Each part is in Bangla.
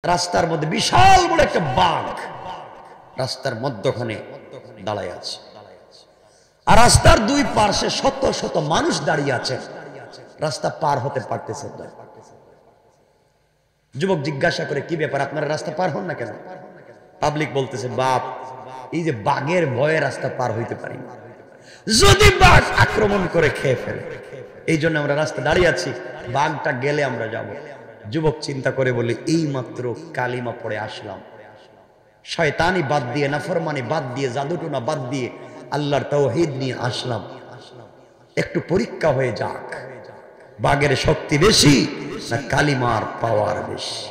রাস্তার মধ্যে বিশাল বড় একটা বাঘ রাস্তার মধ্যখানে দাঁড়ায় আছে, আর রাস্তার দুই পার্শ্বে শত শত মানুষ দাঁড়িয়ে আছে, রাস্তা পার হতে পারতেছে না। যুবক জিজ্ঞাসা করে, কি ব্যাপার, আপনারা রাস্তা পার হন না কেন? পাবলিক বলতেছে, বাপ, এই যে বাঘের ভয়ে রাস্তা পার হইতে পারি না, যদি বাঘ আক্রমণ করে খেয়ে ফেলে, এই জন্য আমরা রাস্তা দাঁড়িয়ে আছি, বাঘটা গেলে আমরা যাব। যুবক চিন্তা করে বলে, এই মাত্র কালিমা পড়ে আসলাম, শয়তানি বাদ দিয়ে, নাফরমানি বাদ দিয়ে, জাদুটোনা বাদ দিয়ে আল্লাহর তাওহীদ নিয়ে আসলাম, একটু পরীক্ষা হয়ে যাক, বাঘের শক্তি বেশি না কালিমার পাওয়ার বেশি।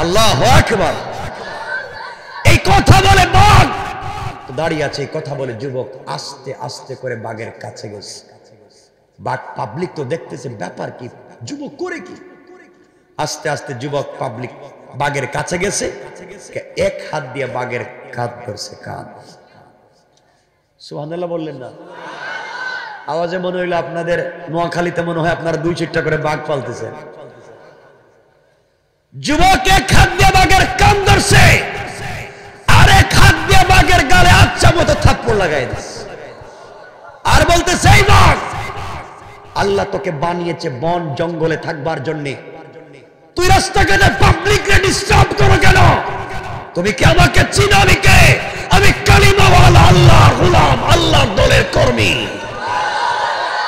আল্লাহু আকবার। এই কথা বলে বাঘ দাঁড়িয়ে আছে, এই কথা বলে যুবক আস্তে আস্তে করে বাঘের কাছে গেছে। বাঘ, পাবলিক তো দেখতেছে ব্যাপার কি, যুবক করে কি, আস্তে আস্তে যুবক পাবলিক বাঘের কাছে গেছে, এক হাত দিয়ে বাঘের কাঁধ ধরছে, কাঁধ। সুবহানাল্লাহ বললেন না? আওয়াজে মনে হইলো আপনাদের নোয়াখালীতে মনে হয় আপনারা 2-4টা করে বাঘ পালতেছেন। যুবক এক হাত দিয়ে বাঘের কান ধরছে, আর এক হাত দিয়ে বাঘের গালে আচ্ছা মতো থাপ্পড় লাগাই দিচ্ছে, আর বলতেছে, এই বাঘ, আল্লাহ তোকে বানিয়েছে বন জঙ্গলে থাকবার জন্য, তুই রাস্তাঘাটে পাবলিককে ডিস্টার্ব করো কেন? তুমি কি আমাকে চিনো? আমি কে? আমি কালিমাওয়ালা আল্লাহর গোলাম, আল্লাহর দলের কর্মী।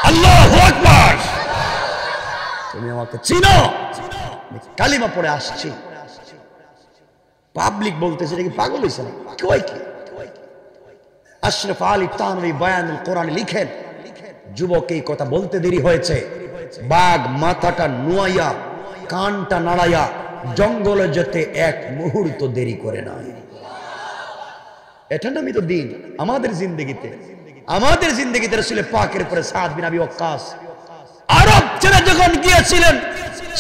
আল্লাহু আকবার। তুমি আমাকে চিনো? আমি কালিমা পড়ে আসছি। পাবলিক বলতেছে, এটা কি পাগল হইছে না? কই কি? আশরাফ আলী তানভী বায়ানুল কোরআনে লিখেন, যুবক এই কথা বলতে দেরি হয়েছে, বাঘ মাথাটা নুয়াইয়া কানটা নাড়াইয়া জঙ্গলে যেতে এক মুহূর্ত দেরি করে নাই। এটা নামই তো দিন। আমাদের জিন্দেগিতে রাসূল পাকের পরে সাদ বিন আবি ওয়াক্কাস আরব ছেড়ে যখন গিয়েছিলেন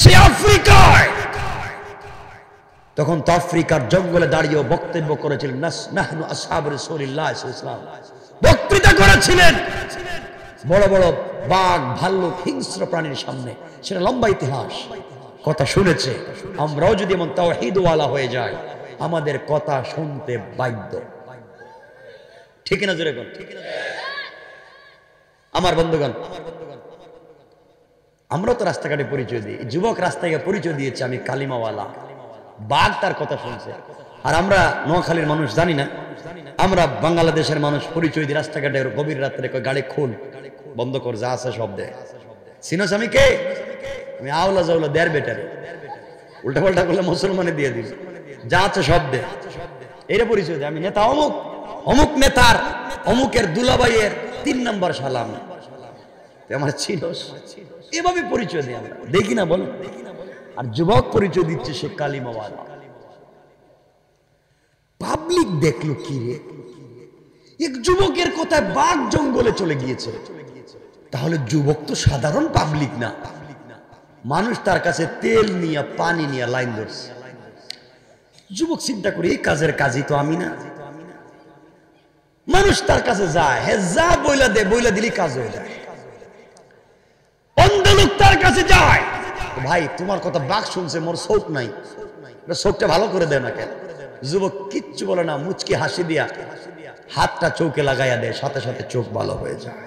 সে আফ্রিকায়, তখন তো আফ্রিকার জঙ্গলে দাঁড়িয়ে বক্তব্য করেছিলেন, নাহনু আসহাবু রাসূলিল্লাহ সাল্লাল্লাহু আলাইহি ওয়াসাল্লাম, বক্তৃতা করেছিলেন বড় বড় বাঘ, ভাল্লুক, হিংস্র প্রাণীর সামনে। সেটা লম্বা ইতিহাস, কথা শুনেছে। আমরাও যদি এমন তাওহীদওয়ালা হয়ে যাই, আমাদের কথা শুনতে বাধ্য, ঠিক না? জোরে বল। আমার বন্ধুগণ, আমরাও তো রাস্তাঘাটে পরিচয় দিই, যুবক রাস্তায় পরিচয় দিয়েছে আমি কালিমাওয়ালা, বাঘ তার কথা শুনছে। আর আমরা নোয়াখালীর মানুষ জানি না, আমরা বাংলাদেশের মানুষ পরিচয় দিই রাস্তাঘাটে গভীর রাত্রে, গাড়ি খুল, বন্ধ কর, যা আছে সব দে। চিনোস আমি কে? আমি আওলা জাওলা দেড় বেটারে, উল্টা পাল্টা করলে মুসলমানে দিয়ে দিবি, যা আছে সব দে, এর পরিচয় দেয়। আমি নেতা অমুক, অমুক নেতার অমুকের দুলাভাইয়ের 3 নম্বর সালাম, আমার চিনোস? এভাবে পরিচয় দিই আমরা, দেখি না বল? আর যুবক পরিচয় দিচ্ছে সে কালিমাওয়ালা। পাবলিক দেখলো, কি রে, এক যুবকের কথায় বাঘ জঙ্গলে চলে গিয়েছে, তাহলে যুবক তো সাধারণ পাবলিক না, মানুষ তার কাছে তেল নিয়ে পানি নিয়ে লাইন ধরছে। যুবক চিন্তা করে, এই কাজের কাজই তো আমি না, মানুষ তার কাছে যায়, হে যা বইলা দে, বইলা দিলি কাজ হয়ে যায়। অন্ধ লোক তার কাছে যায়, ভাই তোমার কথা বাঘ শুনছে, মোর চোখ নাই, চোখটা ভালো করে দেয় না কেন? যুবক কিচ্ছু বলে না, মুচকি হাসি দিয়া হাতটা চোখে লাগাইয়া দেয়, সাথে সাথে চোখ ভালো হয়ে যায়।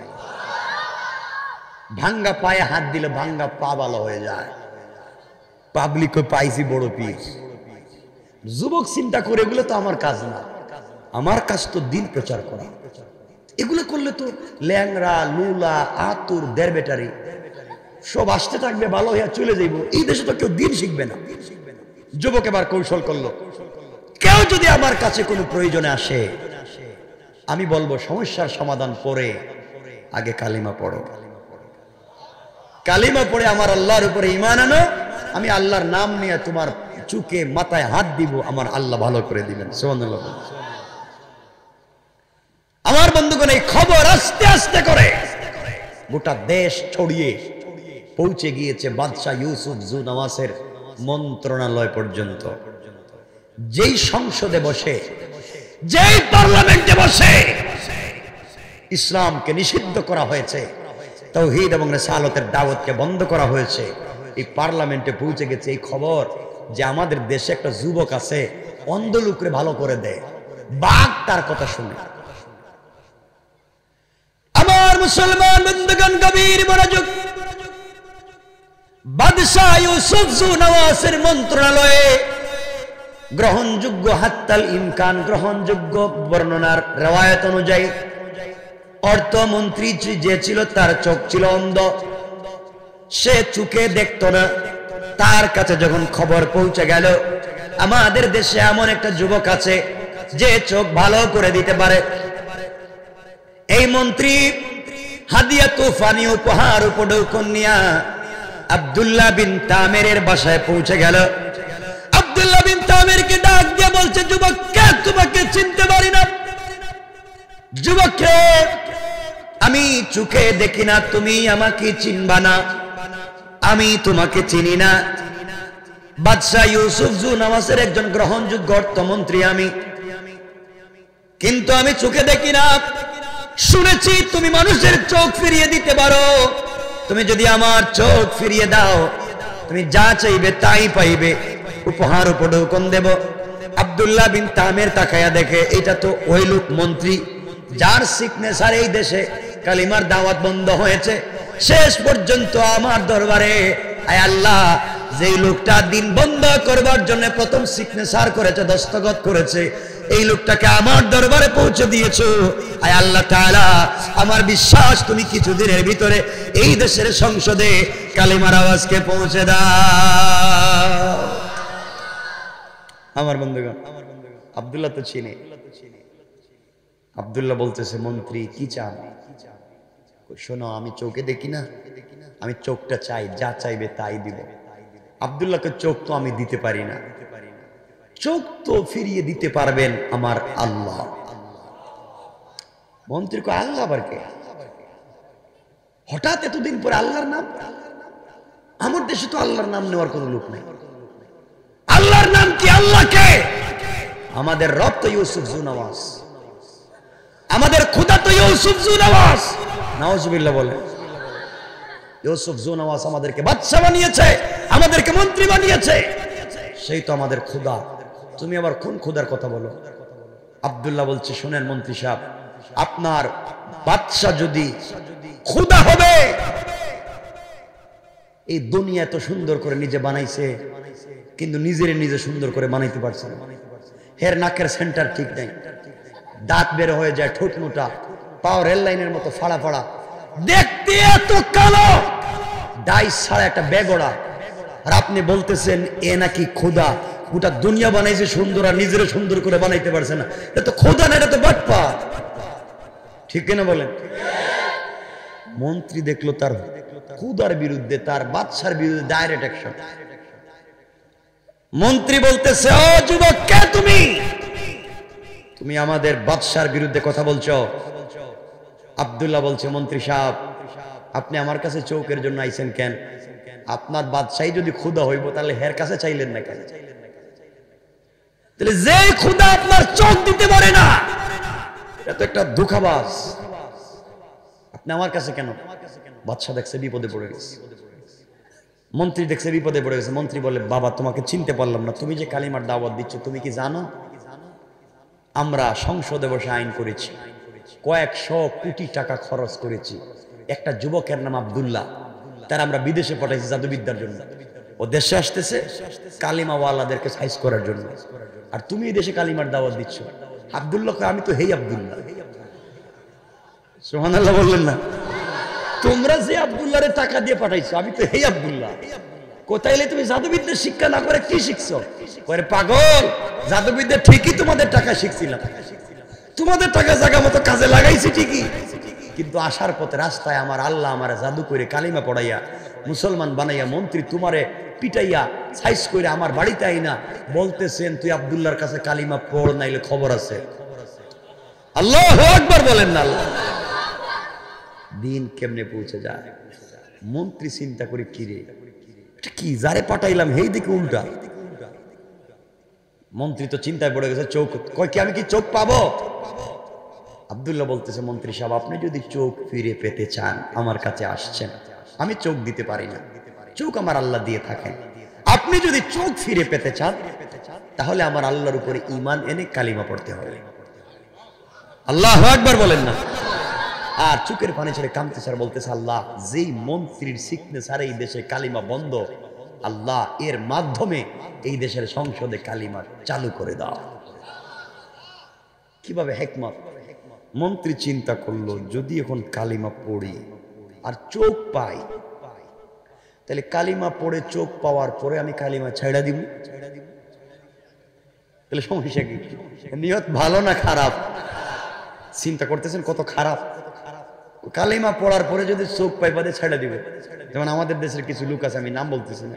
ভাঙ্গা পায়ে হাত দিলে ভাঙ্গা পা ভালো হয়ে যায়। পাবলিক পাইছি বড় পীর। যুবক চিন্তা করে, এগুলো তো আমার কাজ না, আমার কাজ তো দিন প্রচার করা। এগুলো করলে তো ল্যাংরা, লুলা, আতুর, দেড় বেটারি সব আসতে থাকবে, ভালো হইয়া চলে যাইব। এই দেশে তো কেউ দিন শিখবে না। যুবক এবার কৌশল করলো, কেউ যদি আমার কাছে কোনো প্রয়োজনে আসে, আমি বলবো সমস্যার সমাধান পরে আগে কালিমা পড়ো, কালিমা পড়ে আমার আল্লাহর উপরে ঈমান আনো, আমি আল্লাহর নাম নিয়ে তোমার চুকে মাথায় হাত দিব, আমার আল্লাহ ভালো করে দিবেন। সুবহানাল্লাহ। আমার বন্ধুগণ, এই খবর আস্তে আস্তে করে গোটা দেশ ছড়িয়ে পৌঁছে গিয়েছে বাদশাহ ইউসুফ জুনাওয়াসের মন্ত্রণালয় পর্যন্ত। যেই সংসদে বসে, যেই পার্লামেন্টে বসে ইসলামকে নিষিদ্ধ করা হয়েছে, তাওহীদ এবং রিসালাতের দাওয়াতকে বন্ধ করা হয়েছে, এই পার্লামেন্টে পৌঁছে গেছে এই খবর যে আমাদের দেশে একটা যুবক আছে অন্ধ লোকরে ভালো করে দেয়, বাঘ তার কথা শুনে। আমার মুসলমান বন্ধুগণ গভীর মনোযোগ। বাদশাহ ইউসুফ জুনওয়াসের মন্ত্রণালয়ে গ্রহণযোগ্য হাত্তাল ইমকান গ্রহণযোগ্য বর্ণনার রিওয়ায়াত অনুযায়ী অর্থমন্ত্রী যে ছিল তার চোখ ছিল অন্ধ, সে চোখে দেখতো না। তার কাছে যখন খবর পৌঁছে গেল আমাদের দেশে এমন একটা যুবক আছে যে চোখ ভালো করে দিতে পারে, এই মন্ত্রী হাদিয়া তুফানি উপহার উপঢৌকন নিয়া আব্দুল্লাহ বিন তামিরের বাসায় পৌঁছে গেল। আব্দুল্লাহ বিন তামিরকে ডাক দিয়ে বলছে, যুবক কে, তোমাকে চিনতে পারি না। যুবক রে, আমি চোখে দেখি না, তুমি আমাকে চিনবা না, আমি তোমাকে চিনি না। বাদশাহ ইউসুফ জুনওয়াসের একজন গ্রহণযোগ্য অর্থমন্ত্রী আমি, কিন্তু আমি চোখে দেখি না। শুনেছি তুমি মানুষের চোখ ফিরিয়ে দিতে পারো, তুমি যদি আমার চোখ ফিরিয়ে দাও তুমি যা চাইবে তাই পাইবে, উপহার উপঢৌকন দেব। আব্দুল্লাহ বিন তামির তাকায়া দেখে এটা তো ওই লোক মন্ত্রী যার সিগনেচার এই দেশে কালিমার দাওয়াত বন্ধ হয়েছে। শেষ পর্যন্ত আমার দরবারে আয় আল্লাহ, যেই লোকটা দিন বন্ধ করবার জন্য প্রথম সিগনেচার করেছে, দস্তখত করেছে, এই লোকটাকে আমার দরবারে পৌঁছে দিয়েছো। আয় আল্লাহ তাআলা, আমার বিশ্বাস তুমি কিছুদিনের ভিতরে এই দেশের সংসদে কালিমার আওয়াজকে পৌঁছে দাও। আমার বন্ধুগণ, আব্দুল্লাহ তো চিনে। আব্দুল্লাহ বলতেছে, মন্ত্রী কি চান? শোনো, আমি চোখে দেখি না, আমি চোখটা চাই, যা চাইবে তাই দিব। আব্দুল্লাহকে চোখ তো আমি দিতে পারি না, চোখ তো ফিরিয়ে দিতে পারবেন আমার আল্লাহ। মন্ত্রী কো, আল্লাহ আবার কে? হঠাৎ এতদিন পরে আল্লাহর নাম? আমার দেশে তো আল্লাহর নাম নেওয়ার কোনো লোক নেই। আল্লাহর নাম কি? আল্লাহ কে? আমাদের রব তো ইউসুফ জুনওয়াস, আমাদের খোদা তো ইউসুফ জুনওয়াস। নাউজুবিল্লাহ বলে। ইউসুফ জুনওয়াস আমাদেরকে বাদশা বানিয়েছে, আমাদেরকে মন্ত্রী বানিয়েছে, সেই তো আমাদের খোদা। তুমি আবার কোন খোদার কথা বলো? আব্দুল্লাহ বলছে, শুনেন মন্ত্রী সাহেব, আপনার বাদশা যদি খোদা হবে, এই দুনিয়া এত সুন্দর করে নিজে বানাইছে কিন্তু নিজে সুন্দর করে বানাইতে পারছে না। হের নাকের সেন্টার ঠিক নাই, দাঁত বের হয়ে যায়, ঠোঁট মোটা, পাও রেল লাইনের মতো ফাড়া ফাড়া, দেখতে এত কালো, ডাইস ছাড়া একটা বেগড়া, আর আপনি বলতেছেন এ নাকি খোদা। গোটা দুনিয়া বানাইছে সুন্দর আর নিজের সুন্দর করে বানাইতে পারছে না, এটা তো খোদা না, এটা তো বাটপার। ঠিক কিনা বলেন? মন্ত্রী দেখলো তার খোদার বিরুদ্ধে, তার বাদশার বিরুদ্ধে ডাইরেক্ট অ্যাকশন। মন্ত্রী বলতেছে, ও যুবক, কে তুমি? তুমি আমাদের বাদশার বিরুদ্ধে কথা বলছো? আব্দুল্লাহ বলছে, মন্ত্রী সাহেব, আপনি আমার কাছে চৌকের জন্য আইছেন কেন? আপনার বাদশাহী যদি খোদা হইব তাহলে হের কাছে চাইলেন না কেন? তাহলে যে খোদা আপনার চোখ দিতে পারে না, এটা তো একটা ধোঁকাবাজ। আপনি আমার কাছে কেন? বাদশা দেখছে বিপদে পড়ে গেছে, মন্ত্রী দেখছে বিপদে পড়ে গেছে। মন্ত্রী বলে, বাবা তোমাকে চিনতে পারলাম না, তুমি যে কালিমার দাওয়াত দিচ্ছ, তুমি কি জানো আমরা সংসদে বসে আইন করেছি, কয়েকশো কোটি টাকা খরচ করেছি, একটা যুবকের নাম আব্দুল্লাহ, তার আমরা বিদেশে পাঠাইছি জাদুবিদ্যার জন্য। ও দেশে আসতেছে কালিমাওয়ালাদেরকে সাইজ করার জন্য, আর তুমি এই দেশে কালিমার দাওয়াত দিচ্ছ। আব্দুল্লাহ কয়, আমি তো হেই আব্দুল্লাহ। সুবহানাল্লাহ বললেন না? তোমরা যে আব্দুল্লাহরে টাকা দিয়ে পাঠাইছো, আমি তো হেই আব্দুল্লাহ। কোথায় এলে তুমি জাদুবিদ্যা শিক্ষা না করে কি শিখছো? পরে পাগল, জাদুবিদ্যা ঠিকই তোমাদের টাকা শিখছিলাম, তোমাদের টাকা জায়গা মতো কাজে লাগাইছি ঠিকই, কিন্তু আসার পথে রাস্তায় আমার আল্লাহ আমার জাদু করে কালিমা পড়াইয়া মুসলমান বানাইয়া মন্ত্রী তোমারে পিটাইয়া সাইজ করে আমার বাড়িতে আইনা বলতেছেন, তুই আব্দুল্লাহর কাছে কালিমা পড়, নাইলে খবর আছে। আল্লাহু আকবার বলেন না? আল্লাহ দিন কেমনে পৌঁছে যায়। মন্ত্রী চিন্তা করে, কি রে, কি যারে পাঠাইলাম হেই দিকে উল্টা। মন্ত্রী তো চিন্তায় পড়ে গেছে, চোখ কয় কি আমি কি চোখ পাবো? আব্দুল্লাহ বলতেছে, মন্ত্রী সাহেব, আপনি যদি চোখ ফিরে পেতে চান আমার কাছে আসছেন, আমি চোখ দিতে পারি না, চোখ আমার আল্লাহ দিয়ে থাকেন। আপনি যদি চোখ ফিরে পেতে চান তাহলে আমার আল্লাহর উপরে ঈমান এনে কালিমা পড়তে হবে। আল্লাহু আকবার বলেন না। আর চোখের পানি ছেড়ে কাঁদতেছে আর বলতেছে, আল্লাহ যেই মন্ত্রীর সিগনেচারে এই দেশে কালিমা বন্ধ, আল্লাহ এর মাধ্যমে এই দেশের সংসদে কালিমা চালু করে দাও। কিভাবে হিকমত। মন্ত্রী চিন্তা করলো, যদি এখন কালিমা পড়ি আর চোখ পাই, তাহলে কালিমা পড়ে চোখ পাওয়ার পরে আমি কালিমা ছাইড়া দিব, তাহলে সমস্যা কি? নিয়ত ভালো না খারাপ? চিন্তা করতেছেন কত খারাপ। কালিমা পড়ার পরে যদি চোখ পাই বাদে ছাইড়া দিবে। যেমন আমাদের দেশের কিছু লোক আছে, আমি নাম বলতেছি না,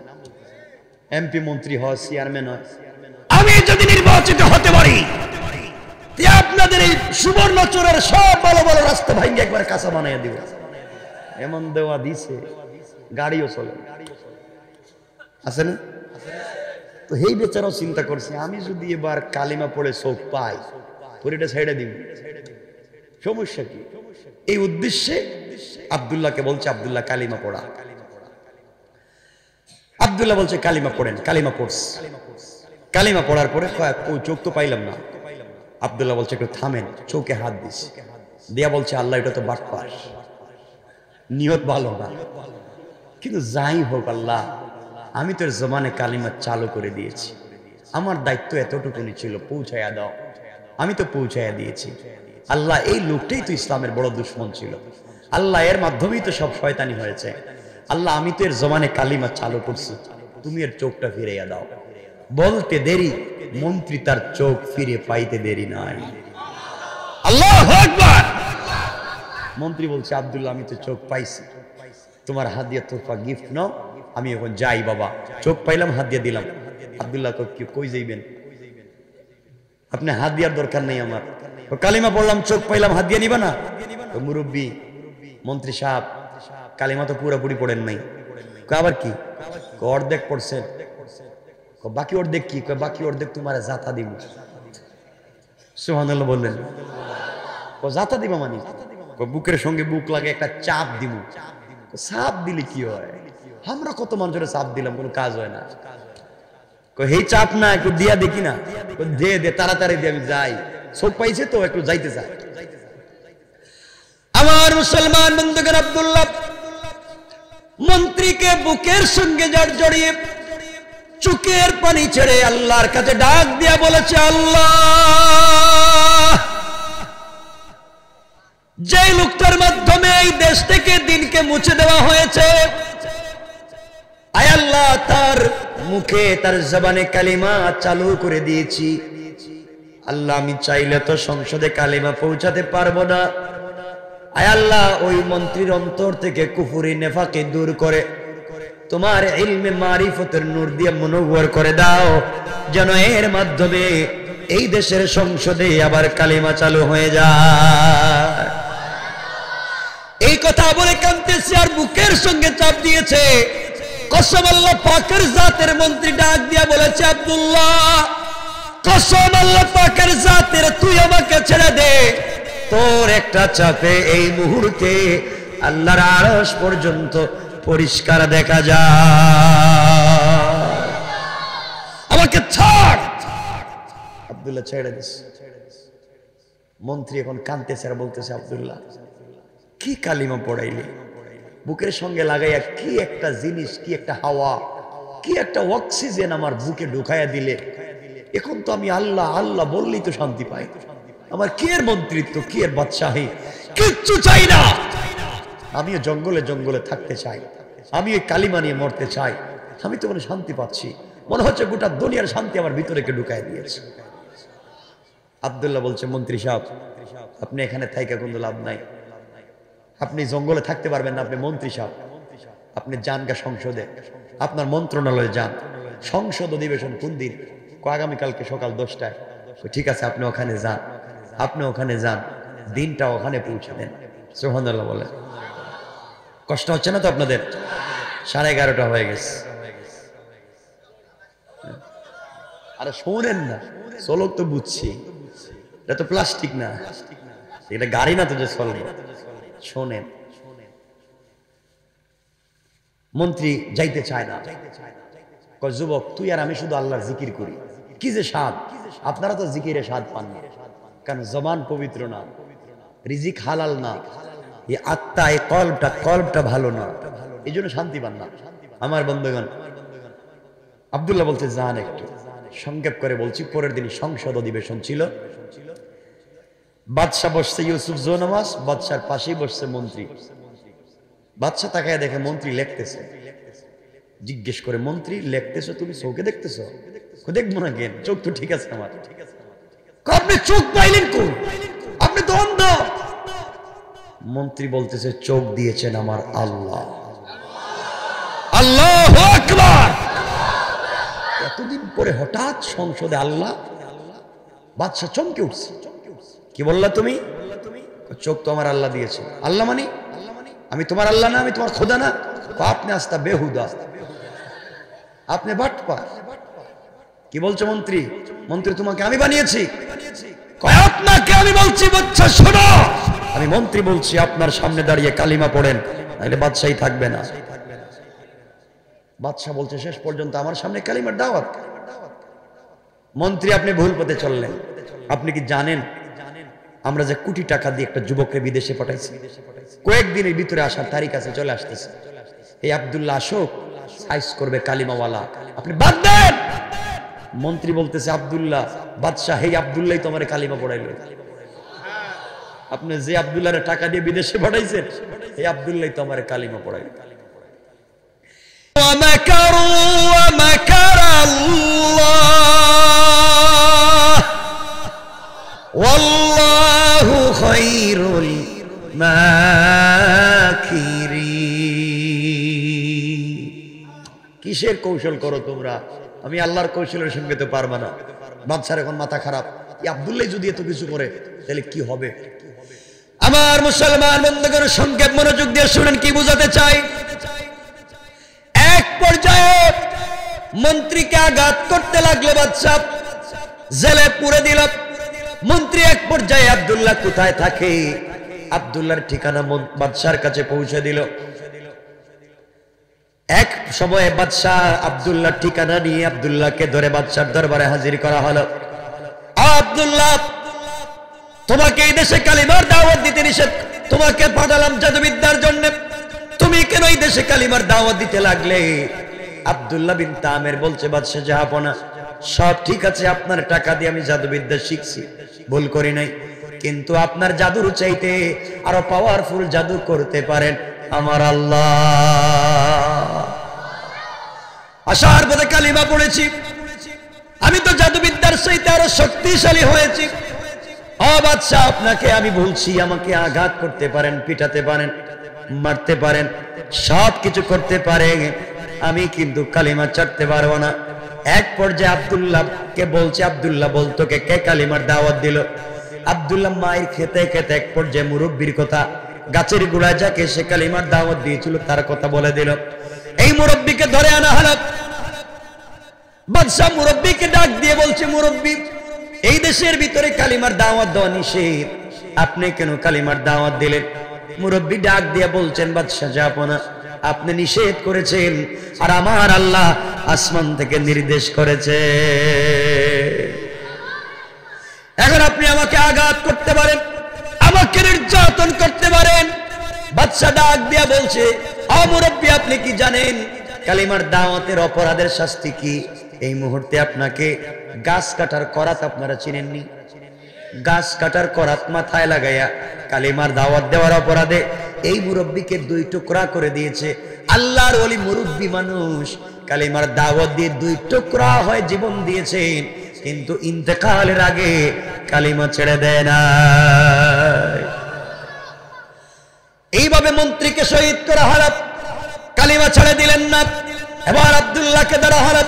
এমপি মন্ত্রী হয়, চেয়ারম্যান হয়, আমি যদি নির্বাচিত হতে পারি আপনাদের এই সুবর্ণচরের সব ভালো ভালো রাস্তা ভাঙ্গে একবার কাঁচা বানাইয়া দিব। এমন দেওয়া দিছে, গাড়িও চলে, আছে না? তো এই বেচারাও চিন্তা করছে, আমি যদি এবার কালিমা পড়ে চোখ পাই, পরিটা ছেড়ে দিব, সমস্যা কি? এই উদ্দেশ্যে আব্দুল্লাহকে বলছে, আব্দুল্লাহ কালিমা পড়া। আব্দুল্লাহ বলছে কালিমা পড়েন। কালিমা পড়ছে। কালিমা পড়ার পরে চোখ তো পাইলাম না। আব্দুল্লাহ বলছে একটু থামেন, চোখে হাত দিছে, দিয়া বলছে, আল্লাহ এটা তো বাটপার, নিয়ত ভালো না, কিন্তু যাই হোক আল্লাহ, আমি তোর জমানে কালিমা চালু করে দিয়েছি, আমার দায়িত্ব এতটুকুনি ছিল, পৌঁছাইয়া দাও, আমি তো পৌঁছাইয়া দিয়েছি। আল্লাহ এই লোকটাই তো ইসলামের বড় দুশ্মন ছিল, আল্লাহ এর মাধ্যমেই তো সব শয়তানি হয়েছে, আল্লাহ আমি তো এর জমানে কালিমা চালু করছি, তুমি এর চোখটা ফিরাইয়া দাও। বলতে দেরি, মন্ত্রী তার চোখ ফিরে পাইতে দেরি নাই। আল্লাহু আকবার। মন্ত্রী বলছে, আব্দুল্লাহ আমি তো চোখ পাইছি, তোমার হাদিয়া তোফা গিফট নাও, আমি এখন যাই বাবা, চোখ পাইলাম, হাদিয়া দিলাম। আব্দুল্লাহ কই যাইবেন? আপনি হাদিয়ার দরকার নেই আমার, কালিমা পড়লাম, চোখ পাইলাম, হাদিয়া নিবা না? মুরব্বী মন্ত্রী সাহেব, কালিমা তো পুরোপুরি পড়েন নাই। আবার কি? অর্ধেক পড়ছেন। বাকি অর্ধেক কি? বাকি অর্ধেক তোমার জাতা দিব। সুবহানাল্লাহ বললেন। জাতা দিবা মানে বুকের সঙ্গে বুক লাগে একটা চাপ দিব। চাপ দিলে কি হয়? আমরা কত মানুষের চাপ দিলাম, কোনো কাজ হয় না। এই চাপ না, একটু দিয়া দেখি না, দে তাড়াতাড়ি দিয়ে আমি যাই, চোখ পাইছে তো একটু যাইতে চাই। আমার মুসলমান বন্ধুগণ, আব্দুল্লাহ মন্ত্রীকে বুকের সঙ্গে জড়িয়ে চোখের পানি ছেড়ে আল্লাহর কাছে ডাক দিয়া বলেছে, আল্লাহ যে লোকটার মাধ্যমে এই দেশ থেকে দিনকে মুছে দেওয়া হয়েছে, আয় আল্লাহ তার মুখে, তার জবানে কালিমা চালু করে দিয়েছি, আল্লাহ আমি চাইলে তো সংসদে কালিমা পৌঁছাতে পারবো না, আয় আল্লাহ ওই মন্ত্রীর অন্তর থেকে কুফরি নেফাকে দূর করে তোমার ইলমে মারিফতের নূর দিয়ে মুনওয়ার করে দাও, যেন এর মাধ্যমে এই দেশের সংসদে আবার কালিমা চালু হয়ে যায়। এই কথা বলে কাঁদতেছে আর বুকের সঙ্গে চাপ দিয়েছে। কসম আল্লাহ পাকের জাতের, মন্ত্রী ডাক দিয়া বলেছে, আব্দুল্লাহ কসম আল্লাহ পাকের জাতের, তুই আমাকে ছেড়ে দে, তোর একটা চাপে এই মুহূর্তে আল্লাহর আরশ পর্যন্ত পরিষ্কার দেখা যায়, আমাকে ছাড়। আব্দুল্লাহ ছেড়ে দিস। মন্ত্রী এখন কাঁদতেছে আর বলতেছে, আব্দুল্লাহ কি কালিমা পড়াইলি, বুকের সঙ্গে লাগাইয়া কি একটা জিনিস, কি একটা হাওয়া, কি একটা অক্সিজেন আমার বুকে ঢুকাইয়া দিলে, এখন তো আমি আল্লাহ আল্লাহ বললেই তো শান্তি পাই, আমার কি এর মন্ত্রিত্ব, কি এর বাদশাহী, কিচ্ছু চাই না, আমিও জঙ্গলে জঙ্গলে থাকতে চাই, আমি ওই কালিমা নিয়ে মরতে চাই, আমি তো কোনো শান্তি পাচ্ছি, মনে হচ্ছে গোটা দুনিয়ার শান্তি আমার ভিতরে কে ঢুকাই দিয়েছে। আব্দুল্লাহ বলছে, মন্ত্রী সাহেব আপনি এখানে থাইকা কোনো লাভ নাই, আপনি জঙ্গলে থাকতে পারবেন না, আপনি মন্ত্রী সাহেব, আপনি যান গা সংসদে, আপনার মন্ত্রণালয়ে যান, সংসদ অধিবেশন কোন দিন? আগামীকালকে সকাল 10টায়। ঠিক আছে আপনি ওখানে যান, আপনি ওখানে যান, দিনটা ওখানে পৌঁছে দেন। সুবহানাল্লাহ বলে। কষ্ট হচ্ছে না তো আপনাদের? 11:30 হয়ে গেছে। আরে শোনেন না, চলক তো বুঝছি, এটা তো প্লাস্টিক না, এটা গাড়ি না তো যে চলবে। শোনেন, মন্ত্রী যাইতে চায় না, কয় যুবক তুই আর আমি শুধু আল্লাহর জিকির করি, কি যে স্বাদ, আপনারা তো জিকিরে স্বাদ পান না, কারণ জবান পবিত্র না, রিজিক হালাল না, এই আত্মা এই কলবটা ভালো না, এই জন্য শান্তি পান না। আমার বন্ধুগণ, আব্দুল্লাহ বলতে যান, একটু সংক্ষেপ করে বলছি। পরের দিন সংসদ অধিবেশন ছিল, বাদশাহ বসছে ইউসুফ জোনামাজ, বাদশার পাশেই বসছে মন্ত্রী। বাদশাহ তাকায় দেখে মন্ত্রী লিখতেছে, জিজ্ঞেস করে, মন্ত্রী লিখতেছো তুমি, চোখে দেখতেছো? দেখবো না কেন, চোখ তো ঠিক আছে আমার। আপনি চোখ পাইলেন কোন? আপনি তো অন্ধ। মন্ত্রী বলতেছে, চোখ দিয়েছেন আমার আল্লাহ। আল্লাহু আকবার। এতদিন পরে হঠাৎ সংসদে আল্লাহ, বাদশা চমকে উঠছে। কি বললা তুমি? চোখ তো আমার আল্লাহ দিয়েছে। আল্লাহ মানে আমি তোমার আল্লাহ না, আমি তোমার খোদা না? আপনি আস্তা বেহুদা, আপনি বাটপার। কি বলছো মন্ত্রী? মন্ত্রী তোমাকে আমি বানিয়েছি? আপনাকে আমি বলছি বাদশা শোনো, আমি মন্ত্রী বলছি আপনার সামনে দাঁড়িয়ে কালিমা পড়েন, নাহলে বাদশাহী থাকবে না। বাদশাহ বলছে শেষ পর্যন্ত আমার সামনে কালিমার দাওয়াত। মন্ত্রী আপনি ভুল পথে চললেন। আপনি কি জানেন আমরা যে কোটি টাকা দিয়ে একটা যুবককে বিদেশে পাঠাইছি, কয়েকদিনের ভিতরে আসার তারিখ আছে, চলে আসতেছে। এই আব্দুল্লাহ আসুক, সাইজ করবে কালিমাওয়ালা, আপনি বাদ দেন। মন্ত্রী বলতেছে আব্দুল্লাহ, বাদশাহ এই আব্দুল্লাহ তো আমার কালিমা পড়াইল। আপনি যে আব্দুল্লাহর টাকা দিয়ে বিদেশে পাঠাইছেন, এই আব্দুল্লাহ তো আমার কালিমা পড়াইল। ওয়াল্লাহু খায়রুল মাকিরিন। কিসের কৌশল করো তোমরা? আমি আল্লাহর কৌশলের সঙ্গে তো পারবা না। বাদশার এখন মাথা খারাপ, এই আব্দুল্লাহ যদি এত কিছু করে তাহলে কি হবে? আমার মুসলমান বন্ধুগণ, সংক্ষেপ মনোযোগ দিয়ে শুনেন কি বোঝাতে চাই। এক পর্যায়ে মন্ত্রীকে আঘাত করতে লাগলো বাদশা, জেলে পুরে দিল। মন্ত্রী এক পর্যায়ে আব্দুল্লাহ কোথায় থাকে, আব্দুল্লাহর ঠিকানা বাদশার কাছে পৌঁছে দিল। এক সময়ে বাদশাহ আব্দুল্লাহর ঠিকানা নিয়ে আব্দুল্লাহকে ধরে বাদশার দরবারে হাজির করা হলো। আব্দুল্লাহ, তোমাকে এই দেশে কালিমার দাওয়াত দিতে নিষেধ, তোমাকে পাঠালাম জাদুবিদ্যার জন্য, তুমি কেন এই দেশে কালিমার দাওয়াত দিতে লাগলে? আব্দুল্লাহ বিন তামের বলছে, বাদশাহ জাহাপনা, সব ঠিক আছে, আপনার টাকা দিয়ে আমি জাদুবিদ্যা শিখছি, ভুল করি নাই, কিন্তু আপনার জাদুর চাইতে আরো পাওয়ারফুল জাদু করতে পারেন আমার আল্লাহ। আসার পথে কালিমা পড়েছি, আমি তো জাদুবিদ্যার চাইতে আরো শক্তিশালী হয়েছি। ও বাদশাহ, আপনাকে আমি বলছি, আমাকে আঘাত করতে পারেন, পিটাতে পারেন, মারতে পারেন, সব কিছু করতে পারেন, আমি কিন্তু কালিমা ছাড়তে পারবো না। এক পর্যায়ে আব্দুল্লাহকে বলছে, আব্দুল্লাহ বলতো কে কালিমার দাওয়াত দিল? আব্দুল্লাহ মায়ের খেতে খেতে এক পর্যায়ে মুরব্বীর কথা, গাছের গোড়ায় যাকে সে কালিমার দাওয়াত দিয়েছিল তার কথা বলে দিল। এই মুরব্বীকে ধরে আনা হলো। বাদশাহ মুরব্বীকে ডাক দিয়ে বলছে, মুরব্বী, এই দেশের ভিতরে কালিমার দাওয়াত দেওয়া নিষেধ, আপনি কেন কালিমার দাওয়াত দিলেন? মুরব্বী ডাক দিয়ে বলছেন, বাদশাহ জাহাপনা, আপনি নিষেধ করেছেন আর আমার আল্লাহ আসমান থেকে নির্দেশ করেছে। এখন আপনি আমাকে আঘাত করতে পারেন, আমাকে নির্যাতন করতে পারেন। বাদশাহ ডাক দিয়া বলছে, ও মুরব্বী, আপনি কি জানেন কালিমার দাওয়াতের অপরাধের শাস্তি কি? এই মুহূর্তে আপনাকে গাছ কাটার করাত, আপনারা চিনেননি? গাছ কাটার করাত মাথায় লাগাইয়া কালিমার দাওয়াত দেওয়ার অপরাধে এই মুরব্বীকে 2 টুকরা করে দিয়েছে। আল্লাহর ওলি মুরব্বী মানুষ, কালিমার দাওয়াত দিয়ে 2 টুকরা হয় জীবন দিয়েছেন, কিন্তু ইন্তেকালের আগে কালিমা ছেড়ে দেয় না। এইভাবে মন্ত্রীকে শহীদ করা হলো, কালিমা ছেড়ে দিলেন না। এবার আব্দুল্লাহকে ধরা হলো।